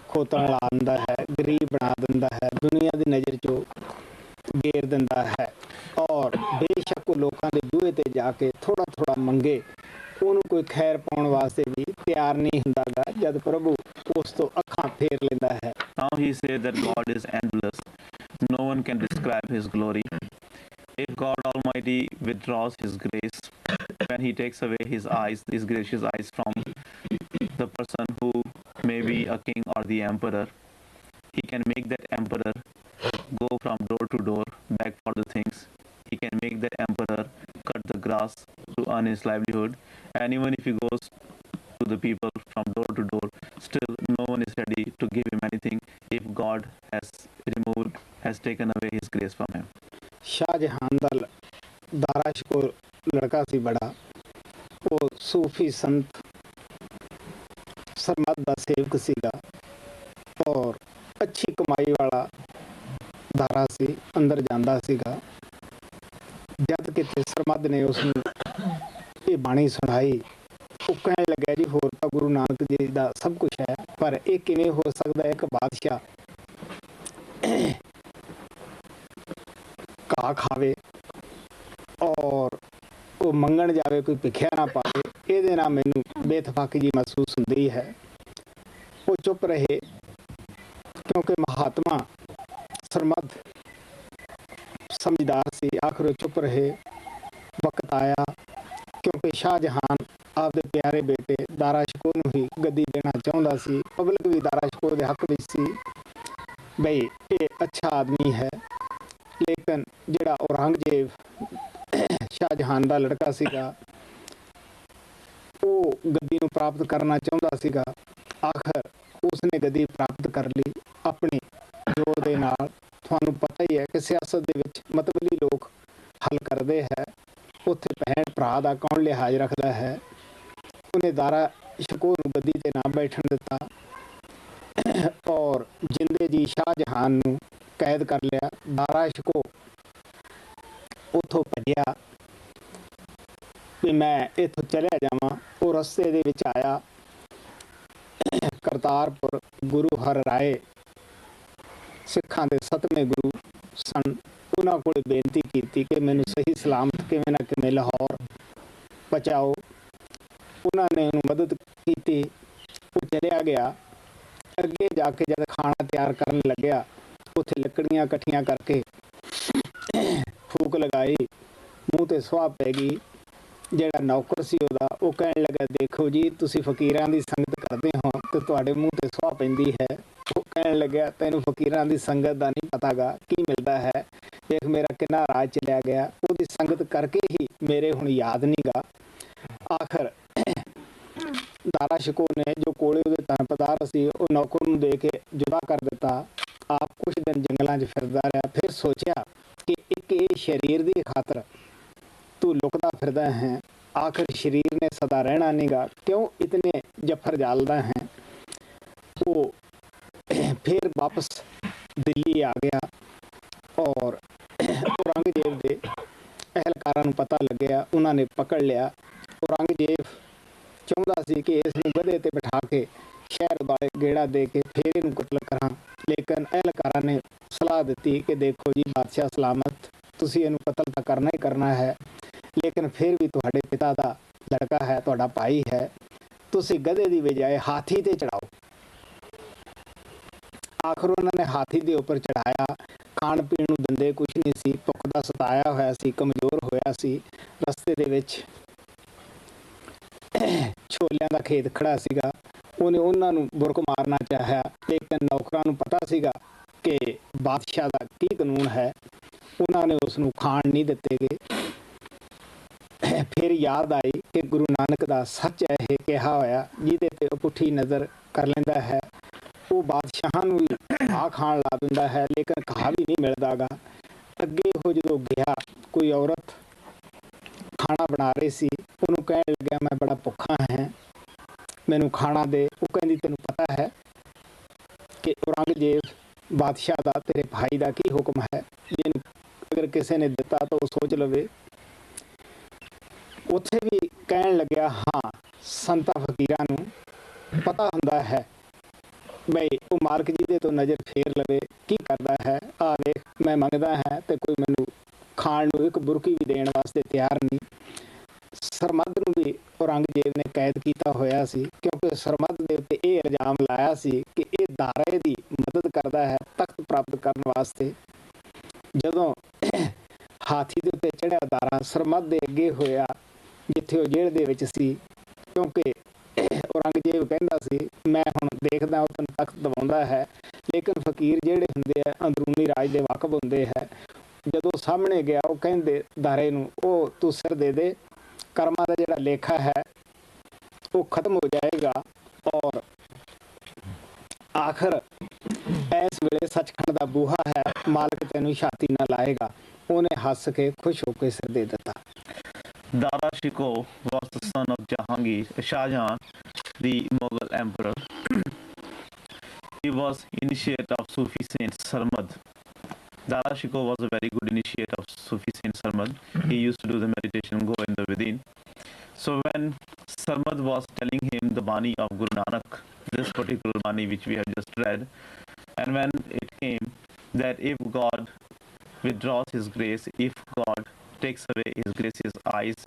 ਖੋਤਣ ਲਾ ਦਿੰਦਾ ਹੈ, ਗਰੀਬ ਬਣਾ ਦਿੰਦਾ ਹੈ, ਦੁਨੀਆ ਦੀ ਨਜ਼ਰ 'ਚੋਂ ਗੇਰ ਦਿੰਦਾ ਹੈ। ਔਰ ਬੇਸ਼ੱਕ ਉਹ ਲੋਕਾਂ ਦੇ ਬੂਹੇ 'ਤੇ ਜਾ ਕੇ ਥੋੜ੍ਹਾ ਥੋੜ੍ਹਾ ਮੰਗੇ, ਉਹਨੂੰ ਕੋਈ ਖੈਰ ਪਾਉਣ ਵਾਸਤੇ ਵੀ ਤਿਆਰ ਨਹੀਂ ਹੁੰਦਾ ਗਾ, ਜਦ ਪ੍ਰਭੂ ਉਸ ਤੋਂ ਅੱਖਾਂ ਫੇਰ ਲੈਂਦਾ ਹੈ। Now he said that God is endless. No one can describe his glory. If God Almighty withdraws his grace, when he takes away his eyes, his gracious eyes from the person who may be a king or the emperor, he can make that emperor go from door to door, beg for the things. He can make that emperor cut the grass to earn his livelihood. And even if he goes to the people from door to door, still no one is ready to give him anything if God has taken away his grace from him. Shahjahan ਦਾ ਦਾਰਾ ਸ਼ਿਕੋ ਲੜਕਾ ਸੀ ਬੜਾ, ਉਹ ਸੂਫੀ ਸੰਤ ਸਰਮਦ ਦਾ ਸੇਵਕ ਸੀਗਾ ਔਰ ਅੱਛੀ ਕਮਾਈ ਵਾਲਾ ਦਾਰਾ ਸੀ, ਅੰਦਰ ਜਾਂਦਾ ਸੀਗਾ। ਜਦ ਕਿਤੇ ਸਰਮਦ ਨੇ ਉਸ ਨੂੰ ਇਹ ਬਾਣੀ ਸੁਣਾਈ, ਉਹ ਕਹਿਣ ਲੱਗਿਆ ਜੀ ਹੋਰ ਤਾਂ ਗੁਰੂ ਨਾਨਕ ਜੀ ਦਾ ਸਭ ਕੁਝ ਹੈ, ਪਰ ਇਹ ਕਿਵੇਂ ਹੋ ਸਕਦਾ ਇੱਕ ਬਾਦਸ਼ਾਹ ਘਾਹ ਖਾਵੇ ਔਰ ਉਹ ਮੰਗਣ ਜਾਵੇ, ਕੋਈ ਭਿੱਖਿਆ ਨਾ ਪਾਵੇ। ਇਹਦੇ ਨਾਲ ਮੈਨੂੰ ਬੇਤਫਾਕੀ ਜੀ ਮਹਿਸੂਸ ਹੁੰਦੀ ਹੈ। ਉਹ ਚੁੱਪ ਰਹੇ ਕਿਉਂਕਿ ਮਹਾਤਮਾ ਸਰਮਦ ਸਮਝਦਾਰ ਸੀ। ਆਖਰ ਉਹ ਚੁੱਪ ਰਹੇ। ਵਕਤ ਆਇਆ ਕਿਉਂਕਿ ਸ਼ਾਹਜਹਾਨ ਆਪਦੇ ਪਿਆਰੇ ਬੇਟੇ ਦਾਰਾ ਸ਼ਿਕੋ ਨੂੰ ਹੀ ਗੱਦੀ ਦੇਣਾ ਚਾਹੁੰਦਾ ਸੀ। ਪਬਲਿਕ ਵੀ ਦਾਰਾ ਸ਼ਿਕੋ ਦੇ ਹੱਕ ਵਿੱਚ ਸੀ ਬਈ ਇਹ ਅੱਛਾ ਆਦਮੀ ਹੈ, ਲੇਕਿਨ ਜਿਹੜਾ ਔਰੰਗਜ਼ੇਬ ਸ਼ਾਹਜਹਾਨ ਦਾ ਲੜਕਾ ਸੀਗਾ, ਉਹ ਗੱਦੀ ਨੂੰ ਪ੍ਰਾਪਤ ਕਰਨਾ ਚਾਹੁੰਦਾ ਸੀਗਾ। ਆਖਰ ਉਸਨੇ ਗੱਦੀ ਪ੍ਰਾਪਤ ਕਰ ਲਈ ਆਪਣੇ ਜ਼ੋਰ ਦੇ ਨਾਲ। ਤੁਹਾਨੂੰ ਪਤਾ ਹੀ ਹੈ ਕਿ ਸਿਆਸਤ ਦੇ ਵਿੱਚ ਮਤਲਬੀ ਲੋਕ ਹੱਲ ਕਰਦੇ ਹੈ, ਉੱਥੇ ਭੈਣ ਭਰਾ ਦਾ ਕੌਣ ਲਿਹਾਜ਼ ਰੱਖਦਾ ਹੈ। ਉਹਨੇ ਦਾਰਾ ਸ਼ਿਕੋ ਨੂੰ ਗੱਦੀ 'ਤੇ ਨਾ ਬੈਠਣ ਦਿੱਤਾ ਔਰ ਜਿੰਦੇ ਜੀ ਸ਼ਾਹਜਹਾਨ ਨੂੰ ਕੈਦ ਕਰ ਲਿਆ। ਦਾਰਾ ਸ਼ਿਕੋ ਉੱਥੋਂ ਭੱਜਿਆ ਵੀ ਮੈਂ ਇੱਥੋਂ ਚਲਿਆ ਜਾਵਾਂ। ਉਹ ਰਸਤੇ ਦੇ ਵਿੱਚ ਆਇਆ ਕਰਤਾਰਪੁਰ। ਗੁਰੂ ਹਰ ਰਾਏ ਸਿੱਖਾਂ ਦੇ 7ਵੇਂ ਗੁਰੂ ਸਨ। ਉਹਨਾਂ ਕੋਲ ਬੇਨਤੀ ਕੀਤੀ ਕਿ ਮੈਨੂੰ ਸਹੀ ਸਲਾਮਤ ਕਿਵੇਂ ਨਾ ਕਿਵੇਂ ਲਾਹੌਰ ਪਹੁੰਚਾਓ। ਉਹਨਾਂ ਨੇ ਉਹਨੂੰ ਮਦਦ ਕੀਤੀ। ਉਹ ਚਲਿਆ ਗਿਆ। ਅੱਗੇ ਜਾ ਕੇ ਜਦ ਖਾਣਾ ਤਿਆਰ ਕਰਨ ਲੱਗਿਆ, ਉੱਥੇ ਲੱਕੜੀਆਂ ਇਕੱਠੀਆਂ ਕਰਕੇ ਫੂਕ ਲਗਾਈ, ਮੂੰਹ 'ਤੇ ਸੁਆਹ ਪੈ ਗਈ। ਜਿਹੜਾ ਨੌਕਰ ਸੀ ਉਹਦਾ, ਉਹ ਕਹਿਣ ਲੱਗਾ ਦੇਖੋ ਜੀ ਤੁਸੀਂ ਫਕੀਰਾਂ ਦੀ ਸੰਗਤ ਕਰਦੇ ਹੋ ਅਤੇ ਤੁਹਾਡੇ ਮੂੰਹ 'ਤੇ ਸੁਆਹ ਪੈਂਦੀ ਹੈ। ਉਹ ਕਹਿਣ ਲੱਗਿਆ ਤੈਨੂੰ ਫਕੀਰਾਂ ਦੀ ਸੰਗਤ ਦਾ ਨਹੀਂ ਪਤਾ ਗਾ ਕੀ ਮਿਲਦਾ ਹੈ। ਦੇਖ ਮੇਰਾ ਕਿੰਨਾ ਰਾਜ ਚਲਿਆ ਗਿਆ, ਉਹਦੀ ਸੰਗਤ ਕਰਕੇ ਹੀ ਮੇਰੇ ਹੁਣ ਯਾਦ ਨਹੀਂ ਗਾ। ਆਖਰ ਦਾਰਾ ਸ਼ਿਕੋ ਨੇ ਜੋ ਕੋਲੇ ਉਹਦੇ ਧਨ ਪਦਾਰਥ ਸੀ ਉਹ ਨੌਕਰ ਨੂੰ ਦੇ ਕੇ ਜੁਦਾ ਕਰ ਦਿੱਤਾ। ਆਪ ਕੁਛ ਦਿਨ ਜੰਗਲਾਂ 'ਚ ਫਿਰਦਾ ਰਿਹਾ। ਫਿਰ ਸੋਚਿਆ ਕਿ ਇੱਕ ਇਹ ਸਰੀਰ ਦੀ ਖਾਤਰ ਤੂੰ ਲੁਕਦਾ ਫਿਰਦਾ ਹੈ, ਆਖਰ ਸਰੀਰ ਨੇ ਸਦਾ ਰਹਿਣਾ ਨਹੀਂ ਗਾ, ਕਿਉਂ ਇਤਨੇ ਜਫਰ ਜਾਲਦਾ ਹੈ। ਉਹ ਫਿਰ ਵਾਪਸ ਦਿੱਲੀ ਆ ਗਿਆ ਔਰ ਔਰੰਗਜ਼ੇਬ ਦੇ ਅਹਿਲਕਾਰਾਂ ਨੂੰ ਪਤਾ ਲੱਗਿਆ, ਉਹਨਾਂ ਨੇ ਪਕੜ ਲਿਆ। ਔਰੰਗਜ਼ੇਬ ਚਾਹੁੰਦਾ ਸੀ ਕਿ ਇਸ ਨੂੰ ਗਧੇ 'ਤੇ ਬਿਠਾ ਕੇ ਸ਼ਹਿਰ ਵਾਲੇ ਗੇੜਾ ਦੇ ਕੇ ਫਿਰ ਇਹਨੂੰ ਕਤਲ ਕਰਾਂ, ਲੇਕਿਨ ਅਹਿਲਕਾਰਾਂ ਨੇ ਸਲਾਹ ਦਿੱਤੀ ਕਿ ਦੇਖੋ ਜੀ ਬਾਦਸ਼ਾਹ ਸਲਾਮਤ, ਤੁਸੀਂ ਇਹਨੂੰ ਕਤਲ ਤਾਂ ਕਰਨਾ ਹੀ ਕਰਨਾ ਹੈ, ਲੇਕਿਨ ਫਿਰ ਵੀ ਤੁਹਾਡੇ ਪਿਤਾ ਦਾ ਲੜਕਾ ਹੈ, ਤੁਹਾਡਾ ਭਾਈ ਹੈ, ਤੁਸੀਂ ਗਧੇ ਦੀ ਬਜਾਏ ਹਾਥੀ 'ਤੇ ਚੜਾਓ। ਆਖਰ ਉਹਨਾਂ ਨੇ ਹਾਥੀ ਦੇ ਉੱਪਰ ਚੜਾਇਆ। ਖਾਣ ਪੀਣ ਨੂੰ ਦਿੰਦੇ ਕੁਛ ਨਹੀਂ ਸੀ, ਭੁੱਖ ਦਾ ਸਤਾਇਆ ਹੋਇਆ ਸੀ, ਕਮਜ਼ੋਰ ਹੋਇਆ ਸੀ। ਰਸਤੇ ਦੇ ਵਿੱਚ ਛੋਲਿਆਂ ਦਾ ਖੇਤ ਖੜਾ ਸੀਗਾ। ਉਹਨੇ ਉਹਨਾਂ ਨੂੰ ਬੁਰਕ ਮਾਰਨਾ ਚਾਹਿਆ, ਲੇਕਿਨ ਨੌਕਰਾਂ ਨੂੰ ਪਤਾ ਸੀਗਾ ਕਿ ਬਾਦਸ਼ਾਹ ਦਾ ਕੀ ਕਾਨੂੰਨ ਹੈ। ਉਹਨਾਂ ਨੇ ਉਸ ਨੂੰ ਖਾਣ ਨਹੀਂ ਦਿੱਤੇ ਗਏ। ਫਿਰ ਯਾਦ ਆਈ ਕਿ ਗੁਰੂ ਨਾਨਕ ਦਾ ਸੱਚ ਹੈ ਇਹ ਕਿਹਾ ਹੋਇਆ, ਜਿਹਦੇ ਤੇ ਉਹ ਪੁੱਠੀ ਨਜ਼ਰ ਕਰ ਲੈਂਦਾ ਹੈ ਉਹ ਬਾਦਸ਼ਾਹਾਂ ਨੂੰ ਵੀ ਆ ਖਾਣ ਲਾ ਦਿੰਦਾ ਹੈ, ਲੇਕਿਨ ਕਹਾ ਵੀ ਨਹੀਂ ਮਿਲਦਾ ਗਾ। ਅੱਗੇ ਉਹ ਜਦੋਂ ਗਿਆ, ਕੋਈ ਔਰਤ ਖਾਣਾ ਬਣਾ ਰਹੀ ਸੀ, ਉਹਨੂੰ ਕਹਿਣ ਲੱਗਿਆ ਮੈਂ ਬੜਾ ਭੁੱਖਾ ਹਾਂ, ਮੈਨੂੰ ਖਾਣਾ ਦੇ। ਉਹ ਕਹਿੰਦੀ ਤੈਨੂੰ ਪਤਾ ਹੈ ਕਿ ਔਰੰਗਜ਼ੇਬ ਬਾਦਸ਼ਾਹ ਦਾ ਤੇਰੇ ਭਾਈ ਦਾ ਕੀ ਹੁਕਮ ਹੈ, ਜਿਹਨੂੰ ਅਗਰ ਕਿਸੇ ਨੇ ਦਿੱਤਾ ਤਾਂ ਉਹ ਸੋਚ ਲਵੇ। ਉੱਥੇ ਵੀ ਕਹਿਣ ਲੱਗਿਆ ਹਾਂ, ਸੰਤਾਂ ਫਕੀਰਾਂ ਨੂੰ ਪਤਾ ਹੁੰਦਾ ਹੈ ਬਈ ਉਹ ਮਾਲਕ ਜੀ ਦੇ ਤੋਂ ਨਜ਼ਰ ਫੇਰ ਲਵੇ ਕੀ ਕਰਦਾ ਹੈ। ਆ ਦੇਖ ਮੈਂ ਮੰਗਦਾ ਹੈ ਤੇ ਕੋਈ ਮੈਨੂੰ ਖਾਣ ਨੂੰ ਇੱਕ ਬੁਰਕੀ ਵੀ ਦੇਣ ਵਾਸਤੇ ਤਿਆਰ ਨਹੀਂ। ਸਰਮਦ ਨੂੰ ਵੀ ਔਰੰਗਜ਼ੇਬ ਨੇ ਕੈਦ ਕੀਤਾ ਹੋਇਆ ਸੀ, ਕਿਉਂਕਿ ਸਰਮਦ ਦੇ ਉੱਤੇ ਇਹ ਇਲਜ਼ਾਮ ਲਾਇਆ ਸੀ ਕਿ ਇਹ ਦਾਰੇ ਦੀ ਮਦਦ ਕਰਦਾ ਹੈ ਤਖਤ ਪ੍ਰਾਪਤ ਕਰਨ ਵਾਸਤੇ। ਜਦੋਂ ਹਾਥੀ ਦੇ ਉੱਤੇ ਚੜ੍ਹਿਆ ਦਾਰਾ ਸਰਮਦ ਦੇ ਅੱਗੇ ਹੋਇਆ, ਜਿੱਥੇ ਉਹ ਜੇਲ੍ਹ ਦੇ ਵਿੱਚ ਸੀ, ਕਿਉਂਕਿ ਔਰੰਗਜ਼ੇਬ ਕਹਿੰਦਾ ਸੀ ਮੈਂ ਹੁਣ ਦੇਖਦਾ ਉਹ ਤੈਨੂੰ ਤਖਤ ਦਵਾਉਂਦਾ ਹੈ, ਲੇਕਿਨ ਫਕੀਰ ਜਿਹੜੇ ਹੁੰਦੇ ਆ ਅੰਦਰੂਨੀ ਰਾਜ ਦੇ ਵਾਕਫ ਹੁੰਦੇ ਹੈ। ਜਦੋਂ ਸਾਹਮਣੇ ਗਿਆ ਉਹ ਕਹਿੰਦੇ ਦਾਰੇ ਨੂੰ ਉਹ ਤੂੰ ਸਿਰ ਦੇ ਦੇ, ਕਰਮਾਂ ਦਾ ਜਿਹੜਾ ਲੇਖਾ ਹੈ ਉਹ ਖਤਮ ਹੋ ਜਾਏਗਾ ਔਰ ਆਖਰ ਇਸ ਵੇਲੇ ਸੱਚਖੰਡ ਦਾ ਬੂਹਾ ਹੈ, ਮਾਲਕ ਤੈਨੂੰ ਛਾਤੀ ਨਾਲ ਲਾਏਗਾ। ਉਹਨੇ ਹੱਸ ਕੇ ਖੁਸ਼ ਹੋ ਕੇ ਸਿਰ ਦੇ ਦਿੱਤਾ। Dara Shikoh was the son of Jahangir, Shah Jahan, the Mughal emperor. He was initiate of Sufi saint Sarmad. Dara Shikoh was a very good initiate of Sufi saint Sarmad. He used to do the meditation, go in the within. So when Sarmad was telling him the Bani of Guru Nanak, this particular Bani which we have just read, and when it came that if God withdraws his grace, if God takes away his gracious eyes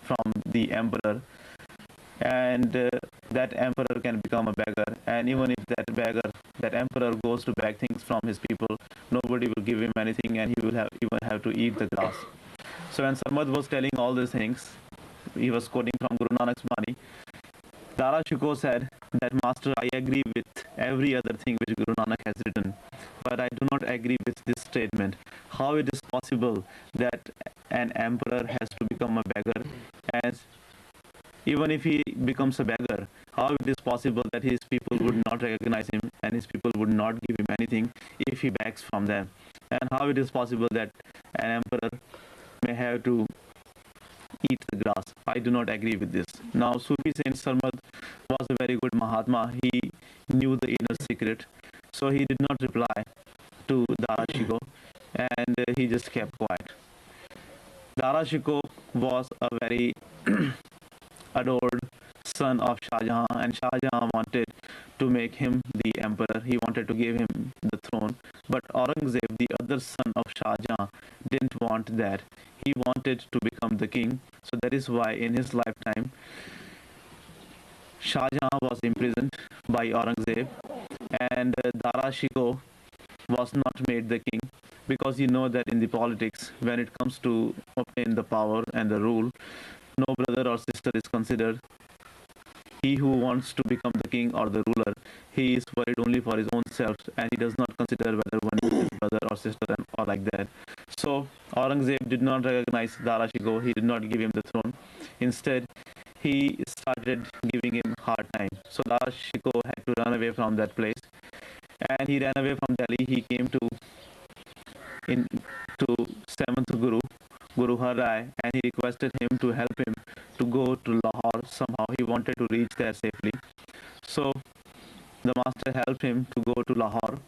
from the emperor, and that emperor can become a beggar, and even if that emperor goes to beg things from his people, nobody will give him anything, and he will even have to eat the grass. So when Sarmad was telling all these things, he was quoting from Guru Nanak's Bani. Dara Shikoh said that Master, I agree with every other thing which Guru Nanak has written, but I do not agree with this statement. How it is possible that an emperor has to become a beggar, as even if he becomes a beggar, how it is possible that his people would not recognize him and his people would not give him anything if he begs from them? And how it is possible that an emperor may have to eat the grass? I do not agree with this. Now, Sufi Saint Sarmad was a very good Mahatma. He knew the inner secret, so he did not reply to Dara Shikoh, and he just kept quiet. Dara Shikoh was a very adored son of Shah Jahan, and Shah Jahan wanted to make him the emperor. He wanted to give him the throne, but Aurangzeb, the other son of Shah Jahan, didn't want that. He wanted to become the king. So that is why in his lifetime Shah Jahan was imprisoned by Aurangzeb, and Dara Shikoh was not made the king, because you know that in the politics, when it comes to obtain the power and the rule, no brother or sister is considered. He who wants to become the king or the ruler, he is worried only for his own self, and he does not consider whether one is his brother or sister or like that. So Aurangzeb did not recognize Dara Shikoh. He did not give him the throne. Instead, he started giving him hard time. So Dara Shikoh had to run away from that place, and he ran away from Delhi. He came to seventh Guru, Guru Har Rai, and he requested him to help him to go to Lahore. Somehow he wanted to reach there safely. So the master helped him to go to Lahore.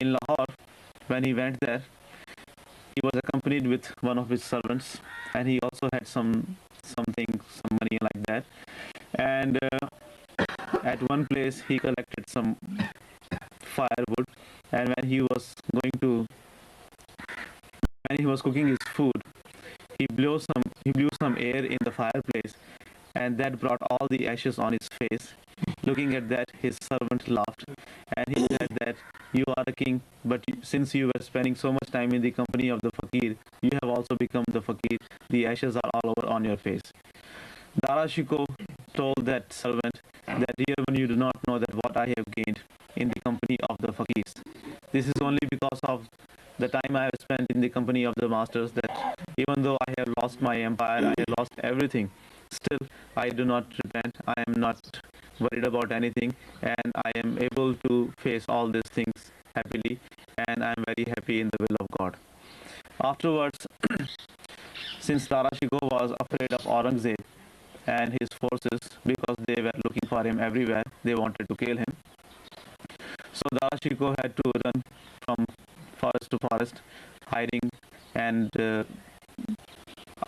In Lahore, when he went there, he was accompanied with one of his servants, and he also had some money like that. And at one place, he collected some firewood, and when he was cooking his food, he blew some air in the fireplace, and that brought all the ashes on his face. Looking at that, his servant laughed, and he said that you are a king, but since you were spending so much time in the company of the fakir, you have also become the fakir. The ashes are all over on your face. Dara Shikoh told that servant that even you do not know that what I have gained in the company of the fakirs. This is only because of the time I have spent in the company of the masters, that even though I have lost my empire, I have lost everything, still I do not repent. I am not worried about anything, and I am able to face all these things happily, and I am very happy in the will of God. Afterwards, since Dara Shikoh was afraid of Aurangzeb and his forces, because they were looking for him everywhere, they wanted to kill him. So Dara Shikoh had to run from forest to forest, hiding and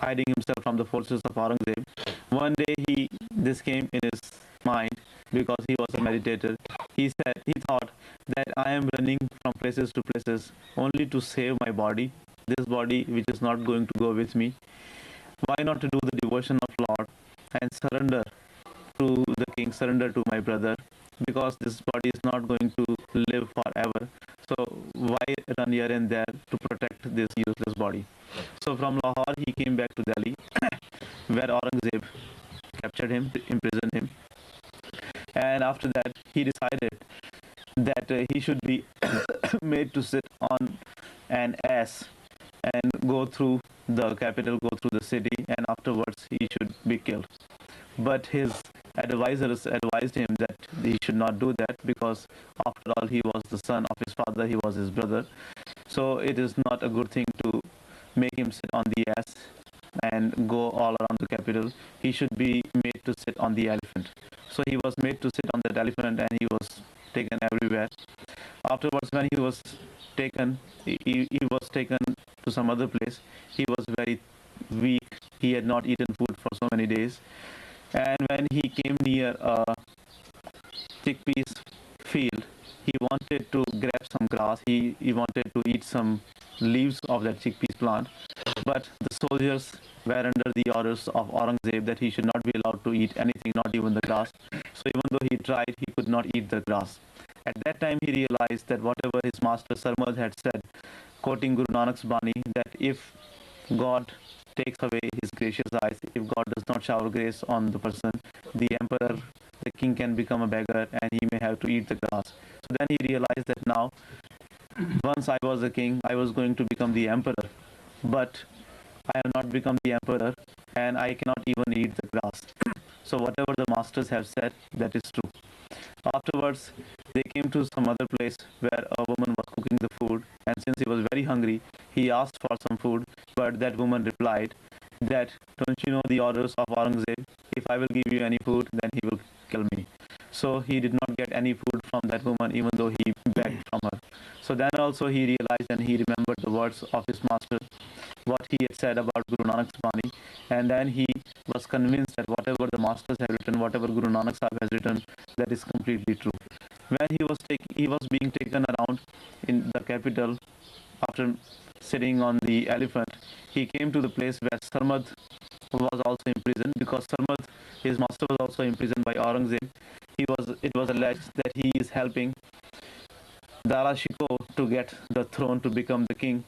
hiding himself from the forces of Aurangzeb. One day this came in his mind, because he was a meditator. He thought that I am running from places to places only to save my body, this body which is not going to go with me. Why not to do the devotion of Lord and surrender to the king, surrender to my brother, because this body is not going to live forever. So why run here and there to protect this useless body? So from Lahore he came back to Delhi, where Aurangzeb captured him, imprisoned him, and after that he decided that he should be made to sit on an ass and go through the capital, go through the city, and afterwards he should be killed. But his advisors advised him that he should not do that, because after all he was the son of his father, he was his brother. So it is not a good thing to make him sit on the ass and go all around the capital. He should be made to sit on the elephant. So he was made to sit on that elephant, and he was taken everywhere. Afterwards, when he was taken, he was taken to some other place. He was very weak. He had not eaten food for so many days. And when he came near a chickpeas field, he wanted to grab some grass. He wanted to eat some leaves of that chickpeas plant. But the soldiers were under the orders of Aurangzeb that he should not be allowed to eat anything, not even the grass. So even though he tried, he could not eat the grass. At that time, he realized that whatever his master Sarmad had said, quoting Guru Nanak's Bani, that if God takes away his gracious eyes, if God does not shower grace on the person, the emperor, the king can become a beggar, and he may have to eat the grass. So then he realized that now, once I was a king, I was going to become the emperor, but I have not become the emperor, and I cannot even eat the grass. So whatever the masters have said, that is true. Afterwards, they came to some other place where a woman was cooking the food, and since he was very hungry, he asked for some food, but that woman replied that, don't you know the orders of Aurangzeb? If I will give you any food, then he will kill me. So he did not get any food from that woman, even though he begged from her. So then also he realized and he remembered the words of his master, what he had said about Guru Nanak's Bani, and then he was convinced that whatever the masters have written, whatever Guru Nanak Sahib has written, that is completely true. When he was being taken around in the capital after sitting on the elephant, he came to the place where Sarmad was also imprisoned, because Sarmad, his master, was also imprisoned by Aurangzeb. It was alleged that he is helping Dara Shikoh to get the throne, to become the king.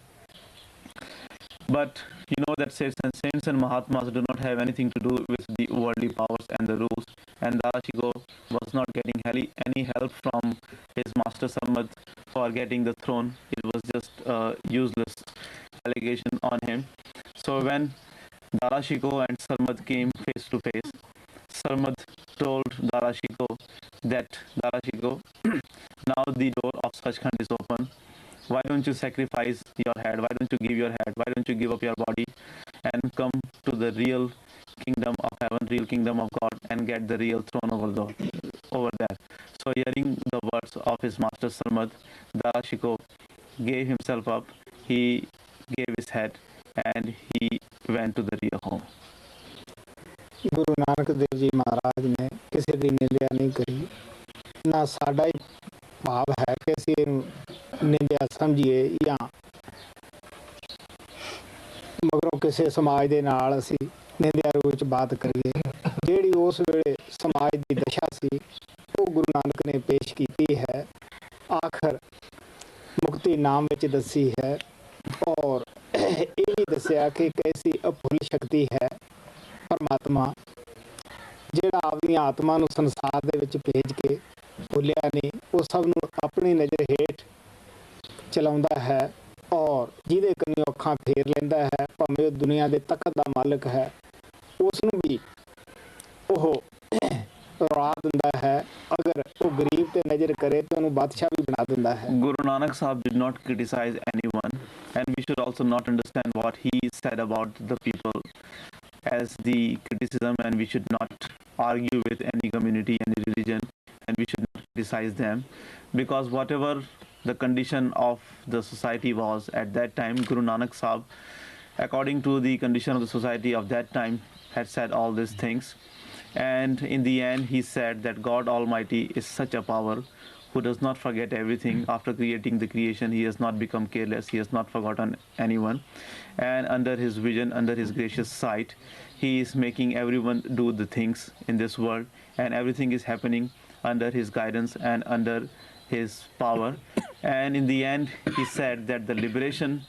But you know that saints and Mahatmas do not have anything to do with the worldly powers and the rules, and Dara Shikoh was not getting any help from his master Sarmad for getting the throne. It was just a useless allegation on him. So when Dara Shikoh and Sarmad came face to face, Sarmad told Dara Shikoh that, Dara Shikoh, now the door of Sachkhand is open. Why don't you sacrifice your head? Why don't you give your head? Why don't you give up your body and come to the real kingdom of heaven, real kingdom of God, and get the real throne over there? So hearing the words of his master Sarmad, Dara Shikoh gave himself up. He gave his head and he went to the real home. Guru Nanak Dev ji ਮਹਾਰਾਜ ਨੇ ਕਿਸੇ ਦੀ ਨਿੰਦਿਆ ਨਹੀਂ ਕਰੀ, ਨਾ ਸਾਡਾ ਹੀ ਭਾਵ ਹੈ ਕਿ ਅਸੀਂ ਇਹਨੂੰ ਨਿੰਦਿਆ ਸਮਝੀਏ ਜਾਂ ਮਗਰੋਂ ਕਿਸੇ ਸਮਾਜ ਦੇ ਨਾਲ ਅਸੀਂ ਨਿੰਦਿਆ ਰੂਪ ਵਿੱਚ ਬਾਤ ਕਰੀਏ। ਜਿਹੜੀ ਉਸ ਵੇਲੇ ਸਮਾਜ ਦੀ ਦਸ਼ਾ ਸੀ ਉਹ ਗੁਰੂ ਨਾਨਕ ਨੇ ਪੇਸ਼ ਕੀਤੀ ਹੈ, ਆਖਰ ਮੁਕਤੀ ਨਾਮ ਵਿੱਚ ਦੱਸੀ ਹੈ, ਔਰ ਇਹ ਵੀ ਦੱਸਿਆ ਕਿ ਇੱਕ ਐਸੀ ਅਭੁੱਲ ਸ਼ਕਤੀ ਹੈ ਪਰਮਾਤਮਾ, ਜਿਹੜਾ ਆਪਣੀਆਂ ਆਤਮਾ ਨੂੰ ਸੰਸਾਰ ਦੇ ਵਿੱਚ ਭੇਜ ਕੇ ਭੁੱਲਿਆ ਨਹੀਂ, ਉਹ ਸਭ ਨੂੰ ਆਪਣੀ ਨਜ਼ਰ ਹੇਠ ਚਲਾਉਂਦਾ ਹੈ ਔਰ ਜਿਹਦੇ ਕੰਨੀ ਅੱਖਾਂ ਫੇਰ ਲੈਂਦਾ ਹੈ, ਭਾਵੇਂ ਉਹ ਦੁਨੀਆ ਦੇ ਤਖਤ ਦਾ ਮਾਲਕ ਹੈ, ਉਸ ਨੂੰ ਵੀ ਉਹ ਰਵਾ ਦਿੰਦਾ ਹੈ। ਅਗਰ ਉਹ ਗਰੀਬ ਤੇ ਨਜ਼ਰ ਕਰੇ ਤਾਂ ਉਹਨੂੰ ਬਾਦਸ਼ਾਹ ਵੀ ਬਣਾ ਦਿੰਦਾ ਹੈ। Guru Nanak Sahib did not criticize anyone, and we should also not understand what he said about the people as the criticism, and we should not argue with any community, any religion, and we should not criticize them, because whatever the condition of the society was at that time, Guru Nanak Sahib, according to the condition of the society of that time, had said all these things. And in the end, he said that God Almighty is such a power who does not forget everything. After creating the creation, he has not become careless, he has not forgotten anyone. And under his vision, under his gracious sight, he is making everyone do the things in this world, and everything is happening under his guidance and under his power. And in the end, he said that the liberation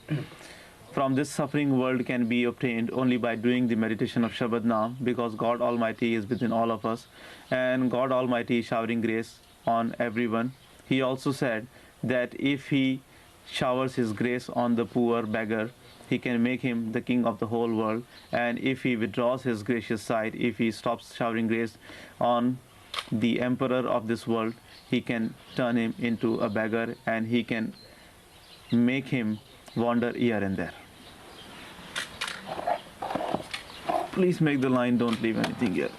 from this suffering world can be obtained only by doing the meditation of Shabad Naam, because God Almighty is within all of us, and God Almighty is showering grace on everyone. He also said that if he showers his grace on the poor beggar, he can make him the king of the whole world. And if he withdraws his gracious side, if he stops showering grace on the emperor of this world, he can turn him into a beggar, and he can make him wander here and there. Please make the line, don't leave anything here.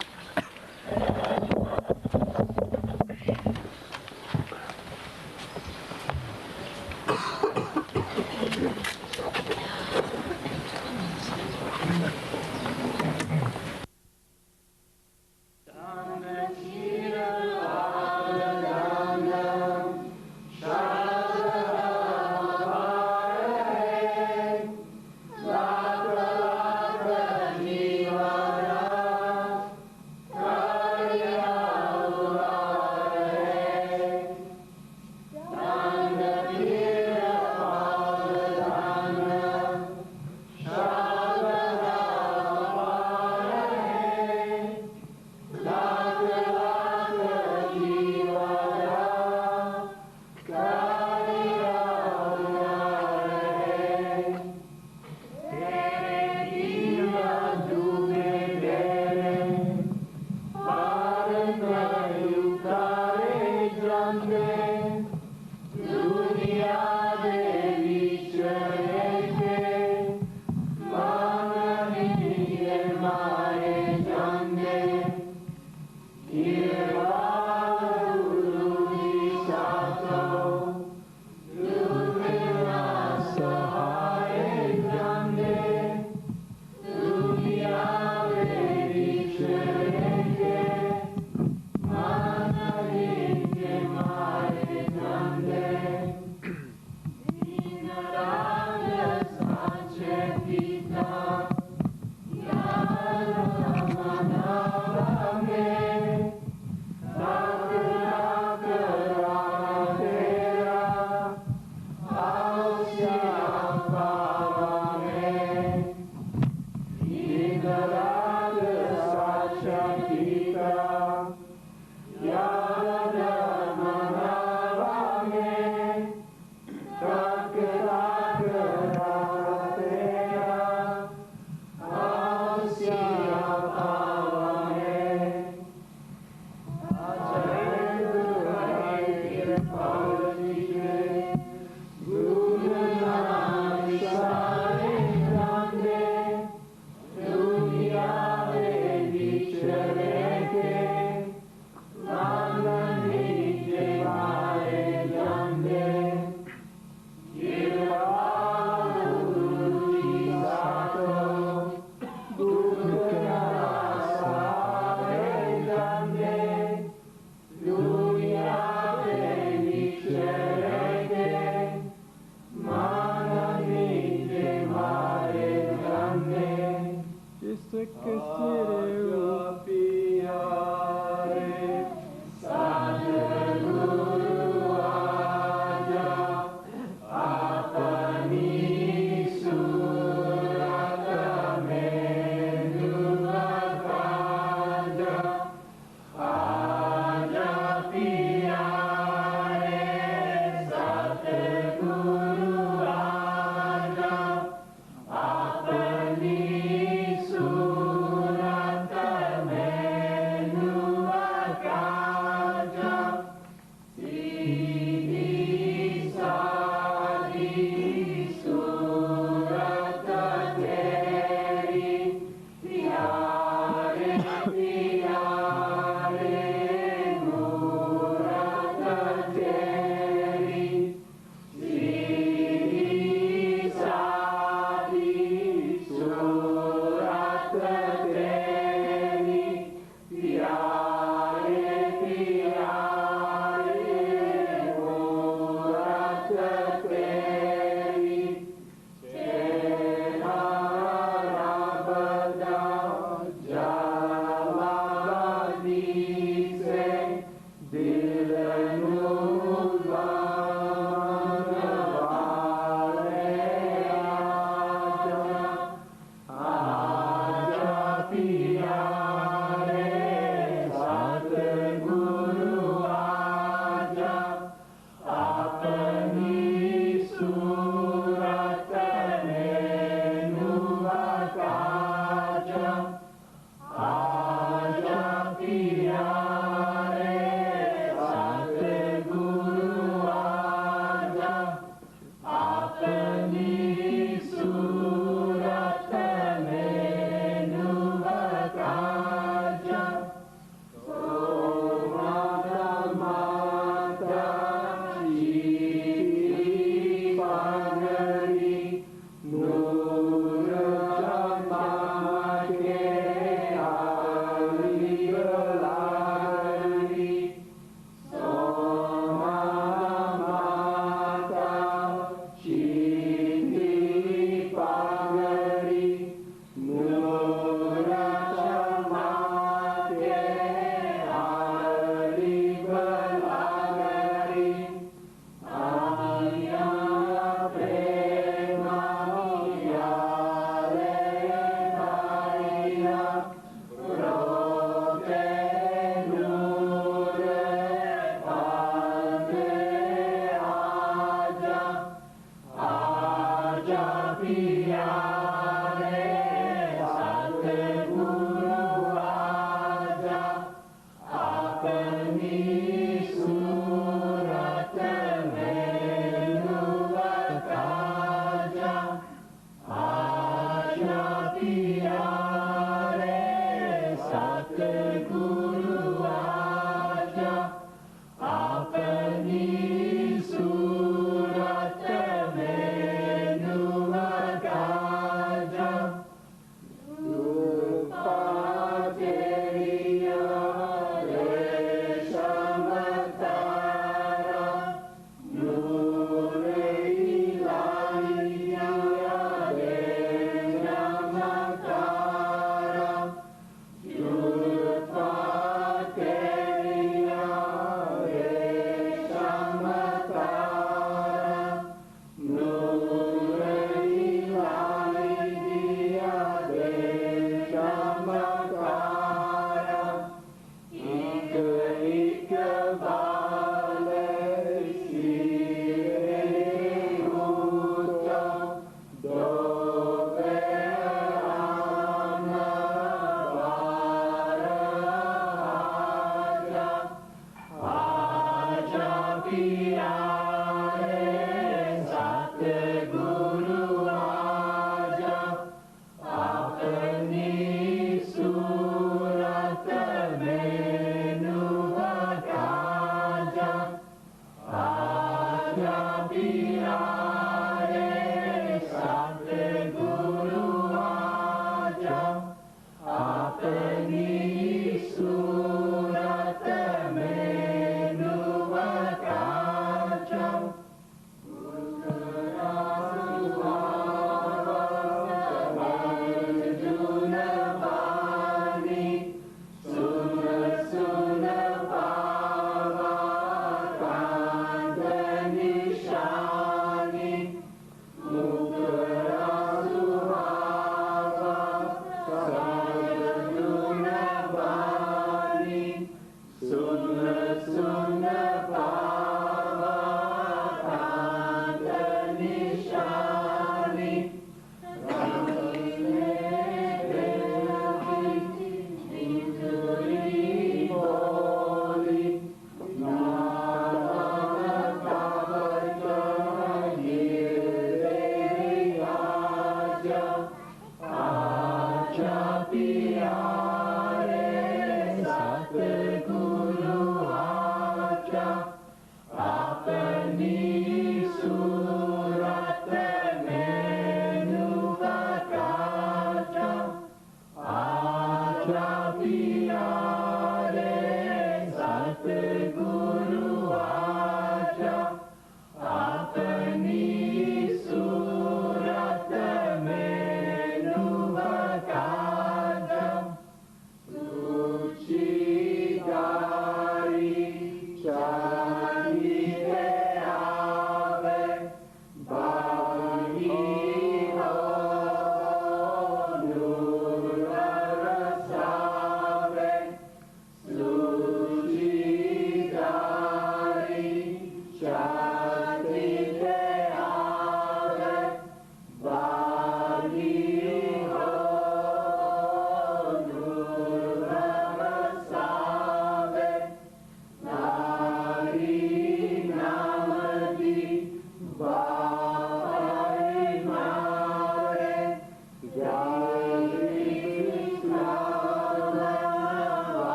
Acha